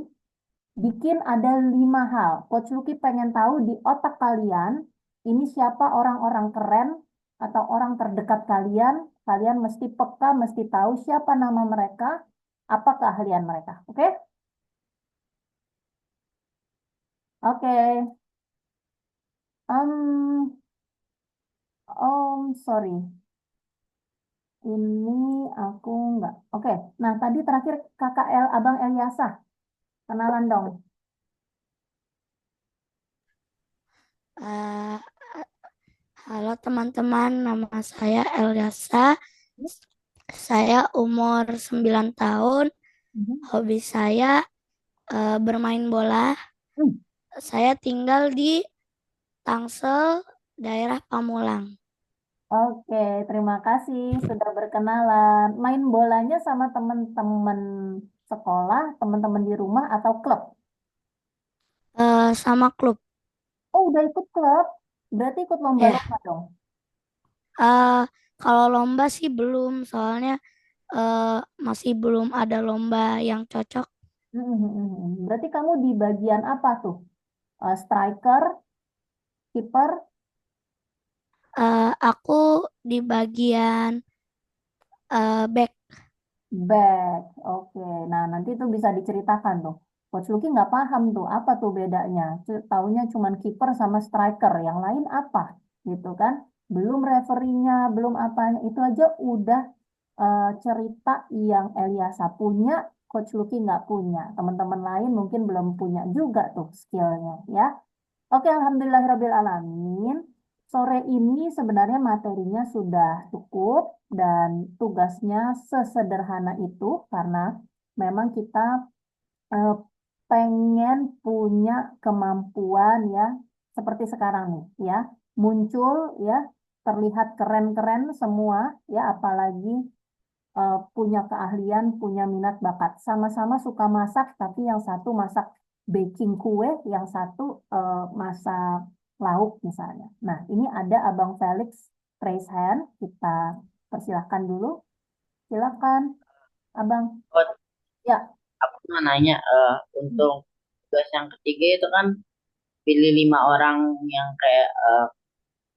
bikin ada 5 hal. Coach Lucky pengen tahu di otak kalian, ini siapa orang-orang keren atau orang terdekat kalian. Kalian mesti peka, mesti tahu siapa nama mereka, apa keahlian mereka. Oke? Oke. Sorry. Ini aku nggak. Oke. Nah, tadi terakhir kakak Abang Eliasa. Kenalan dong.
Eh, halo teman-teman, nama saya Elyasa. Saya umur 9 tahun. Hobi saya bermain bola. Saya tinggal di Tangsel, daerah Pamulang.
Oke, terima kasih sudah berkenalan. Main bolanya sama teman-teman sekolah, teman-teman di rumah, atau klub?
Sama klub.
Oh, udah ikut klub? Berarti ikut
Ya,
lomba-lomba dong?
kalau lomba sih belum, soalnya masih belum ada lomba yang cocok.
Berarti kamu di bagian apa tuh? Striker, kiper?
Aku di bagian back.
Back, oke. Nah, nanti tuh bisa diceritakan tuh. Coach Lucky nggak paham tuh, apa tuh bedanya. Taunya cuman kiper sama striker, yang lain apa? Gitu kan. Belum referee-nya, belum apanya. Itu aja udah cerita yang Eliasa punya, Coach Lucky nggak punya. Teman-teman lain mungkin belum punya juga tuh skillnya ya. Oke, alhamdulillahirrabbilalamin. Sore ini sebenarnya materinya sudah cukup dan tugasnya sesederhana itu karena memang kita eh, pengen punya kemampuan ya seperti sekarang nih ya. Muncul ya, terlihat keren-keren semua ya, apalagi punya keahlian, punya minat bakat. Sama-sama suka masak, tapi yang satu masak baking kue, yang satu masak lauk misalnya. Nah, ini ada Abang Felix raise hand. Kita persilahkan dulu. Silakan, Abang.
Coach,
Ya,
aku mau nanya, untuk tugas yang ketiga itu kan pilih 5 orang yang kayak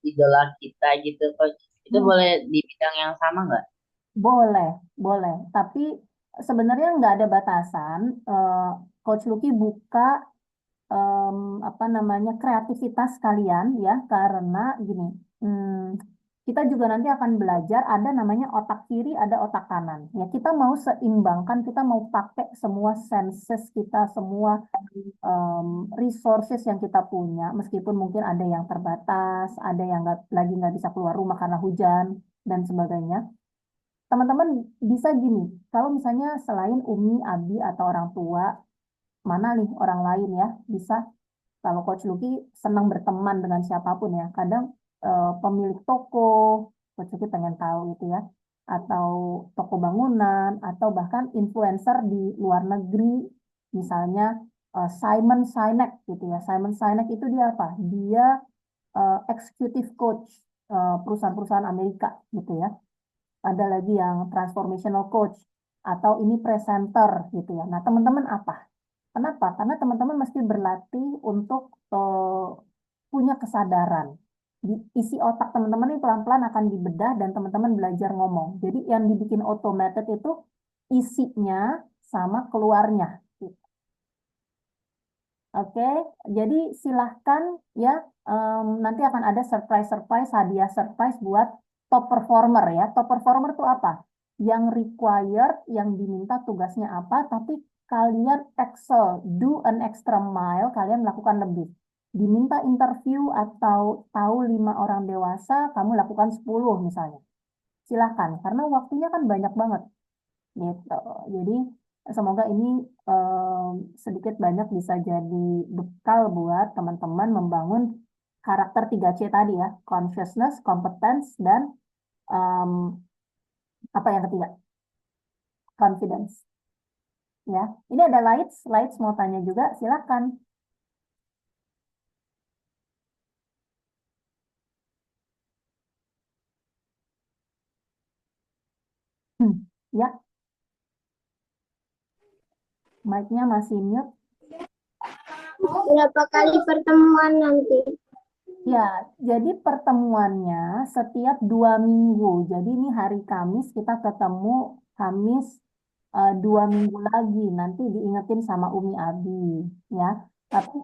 idola kita gitu, Coach. Itu
hmm,
boleh di bidang yang sama nggak?
boleh, boleh. Tapi sebenarnya nggak ada batasan. Coach Lucky buka em, apa namanya kreativitas kalian ya karena gini, kita juga nanti akan belajar ada namanya otak kiri ada otak kanan ya, kita mau seimbangkan, kita mau pakai semua senses kita, semua resources yang kita punya, meskipun mungkin ada yang terbatas, ada yang lagi nggak bisa keluar rumah karena hujan dan sebagainya. Teman-teman bisa gini, kalau misalnya selain Umi, Abi atau orang tua, mana nih orang lain ya bisa. Kalau Coach Lucky senang berteman dengan siapapun ya. Kadang pemilik toko, Coach Lucky pengen tahu itu ya. Atau toko bangunan, atau bahkan influencer di luar negeri. Misalnya Simon Sinek gitu ya. Simon Sinek itu dia apa? Dia executive coach perusahaan-perusahaan Amerika gitu ya. Ada lagi yang transformational coach. Atau ini presenter gitu ya. Nah teman-teman apa? Kenapa? Karena teman-teman mesti berlatih untuk punya kesadaran. Isi otak teman-teman ini pelan-pelan akan dibedah dan teman-teman belajar ngomong. Jadi yang dibikin automated itu isinya sama keluarnya. Oke, jadi silahkan ya, nanti akan ada surprise-surprise, hadiah surprise buat top performer ya. Top performer itu apa? Yang required, yang diminta tugasnya apa, tapi kalian excel, do an extra mile, kalian melakukan lebih. diminta interview atau tahu 5 orang dewasa, kamu lakukan 10 misalnya. Silahkan, karena waktunya kan banyak banget. Gitu. Jadi semoga ini sedikit banyak bisa jadi bekal buat teman-teman membangun karakter 3C tadi ya, consciousness, competence, dan em, apa yang ketiga? Confidence. Ya, ini ada lights mau tanya juga, silakan. Ya, mic-nya masih mute.
Berapa kali pertemuan nanti?
Ya, jadi pertemuannya setiap 2 minggu. Jadi ini hari Kamis kita ketemu Kamis 2 minggu lagi. Nanti diingetin sama Umi Abi, ya. Tapi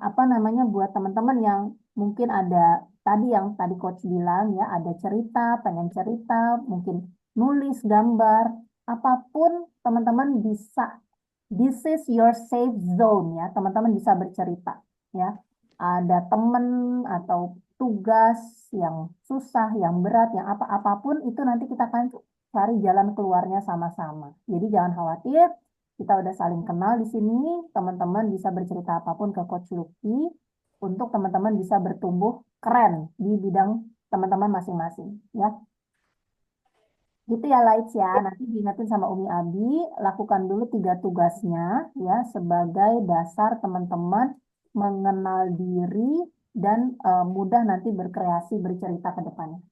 apa namanya buat teman-teman yang mungkin ada tadi yang tadi Coach bilang ya, ada cerita, pengen cerita, mungkin nulis, gambar, apapun teman-teman bisa. This is your safe zone ya, teman-teman bisa bercerita ya. Ada teman atau tugas yang susah, yang berat, yang apapun itu nanti kita akan cari jalan keluarnya sama-sama. Jadi jangan khawatir, kita udah saling kenal di sini, teman-teman bisa bercerita apapun ke Coach Lucky untuk teman-teman bisa bertumbuh keren di bidang teman-teman masing-masing ya. Gitu ya Lights ya, nanti diingetin sama Umi Abi, lakukan dulu 3 tugasnya ya sebagai dasar teman-teman mengenal diri dan mudah nanti berkreasi bercerita ke depannya.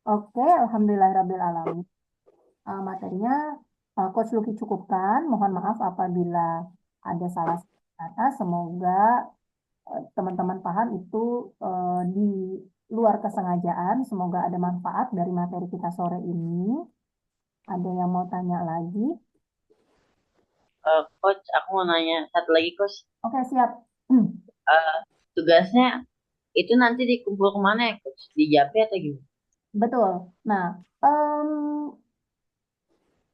Oke, Alhamdulillahirabbil alamin. Materinya Coach Lucky cukupkan. Mohon maaf apabila ada salah kata. Semoga teman-teman paham itu di luar kesengajaan. Semoga ada manfaat dari materi kita sore ini. Ada yang mau tanya lagi?
Coach, aku mau nanya satu lagi, Coach.
Oke, siap.
Tugasnya itu nanti dikumpul kemana ya, Coach? Di Jape atau gimana?
Betul. Nah,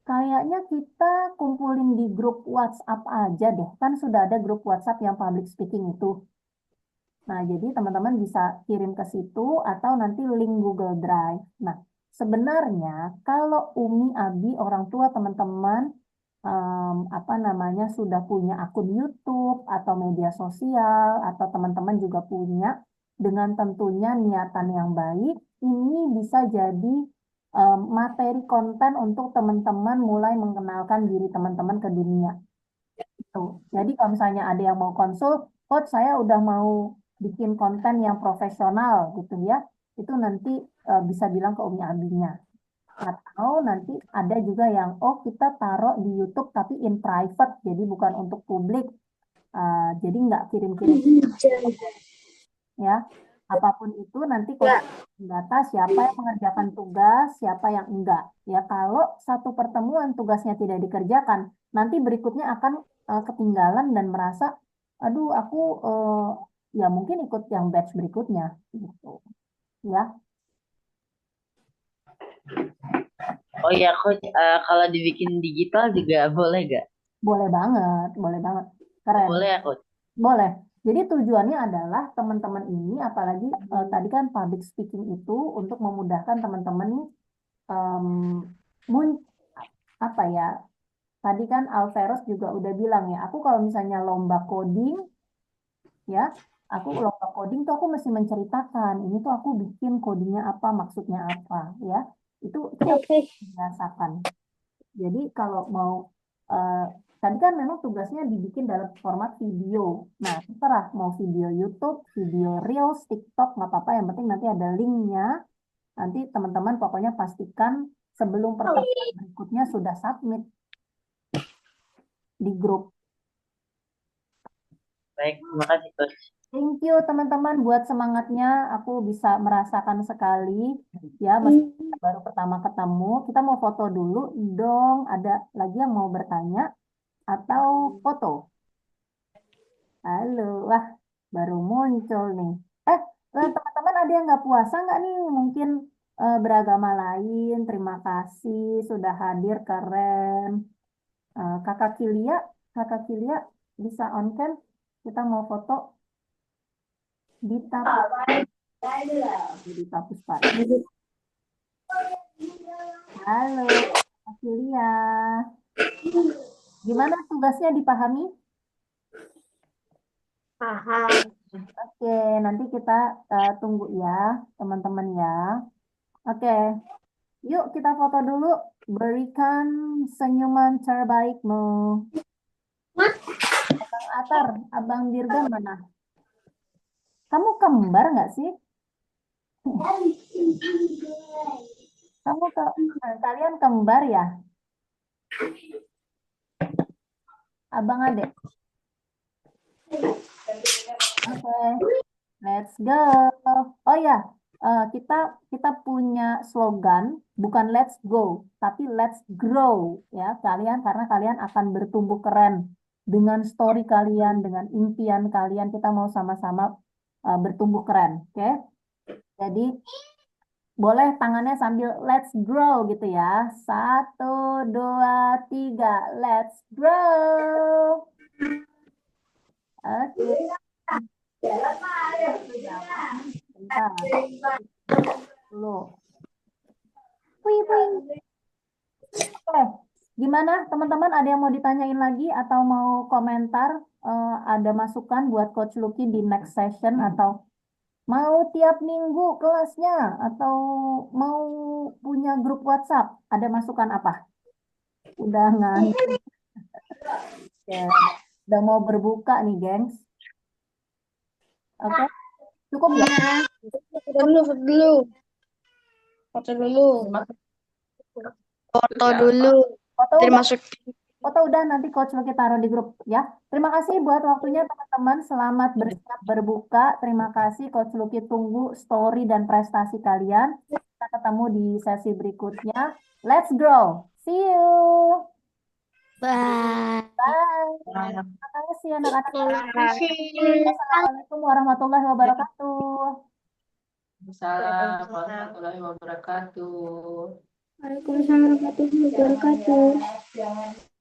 kayaknya kita kumpulin di grup WhatsApp aja deh. Kan sudah ada grup WhatsApp yang public speaking itu. Nah, jadi teman-teman bisa kirim ke situ atau nanti link Google Drive. Nah, sebenarnya kalau Umi, Abi, orang tua teman-teman apa namanya sudah punya akun YouTube atau media sosial atau teman-teman juga punya dengan tentunya niatan yang baik, ini bisa jadi materi konten untuk teman-teman mulai mengenalkan diri teman-teman ke dunia. Tuh. Jadi kalau misalnya ada yang mau konsul, coach saya udah mau bikin konten yang profesional gitu ya, itu nanti bisa bilang ke Umi Abinya. Atau nanti ada juga yang, oh kita taruh di YouTube tapi in private, jadi bukan untuk publik. Jadi nggak kirim-kirim ya. Apapun itu nanti coach data siapa yang mengerjakan tugas, siapa yang enggak. Ya kalau satu pertemuan tugasnya tidak dikerjakan, nanti berikutnya akan ketinggalan dan merasa, aduh aku ya mungkin ikut yang batch berikutnya gitu. Ya,
Oh iya, Coach, kalau dibikin digital juga boleh gak?
boleh banget, boleh banget. Keren.
Boleh ya, Coach?
Boleh. Jadi tujuannya adalah teman-teman ini, apalagi tadi kan public speaking itu untuk memudahkan teman-teman nih em, mun- apa ya? Tadi kan Alveros juga udah bilang ya, aku kalau misalnya lomba coding, ya, aku lomba coding tuh aku mesti menceritakan, ini tuh aku bikin codingnya apa, maksudnya apa, ya. Itu yang dirasakan. Jadi kalau mau eh, tadi kan memang tugasnya dibikin dalam format video. Nah, terserah mau video YouTube, video Reels, TikTok, nggak apa-apa. Yang penting nanti ada linknya. Nanti teman-teman pokoknya pastikan sebelum pertemuan berikutnya sudah submit di grup.
Baik, terima kasih, Coach.
Thank you teman-teman buat semangatnya. Aku bisa merasakan sekali. Ya, meski kita baru pertama ketemu. Kita mau foto dulu dong. Ada lagi yang mau bertanya atau foto? Halo, wah baru muncul nih. Teman-teman ada yang nggak puasa nggak nih? Mungkin beragama lain. Terima kasih sudah hadir, keren. Kakak Kilia bisa on cam. Kita mau foto. Dita Puspa. Halo, Asilia. Gimana tugasnya dipahami?
Paham.
Oke, nanti kita tunggu ya, teman-teman ya. Oke, yuk kita foto dulu. Berikan senyuman terbaikmu. Abang Atar, Abang Dirga mana? Kamu kembar nggak sih? Kalian kembar ya? Abang Ade. Oke, let's go. Oh ya, kita punya slogan, bukan let's go, tapi let's grow ya kalian, karena kalian akan bertumbuh keren dengan story kalian, dengan impian kalian. Kita mau sama-sama bertumbuh keren, oke? Jadi boleh tangannya sambil let's grow gitu ya. 1, 2, 3, let's grow. Oke. Bentar. Dulu. Oke, gimana teman-teman? Ada yang mau ditanyain lagi atau mau komentar? Ada masukan buat Coach Lucky di next session atau mau tiap minggu kelasnya atau mau punya grup WhatsApp? Ada masukan apa? Udah ngantuk. Ya, udah mau berbuka nih, gengs. Oke, cukup ya?
Foto dulu.
Foto udah,
Termasuk
foto udah, nanti Coach Lucky taruh di grup ya. Terima kasih buat waktunya teman-teman. Selamat bersiap berbuka. Terima kasih Coach Lucky, tunggu story dan prestasi kalian. Kita ketemu di sesi berikutnya. Let's grow. See you.
Bye.
Bye. Terima kasih anak-anak. Assalamualaikum warahmatullahi wabarakatuh.
Waalaikumsalam warahmatullahi wabarakatuh.
Waalaikumsalam warahmatullahi wabarakatuh.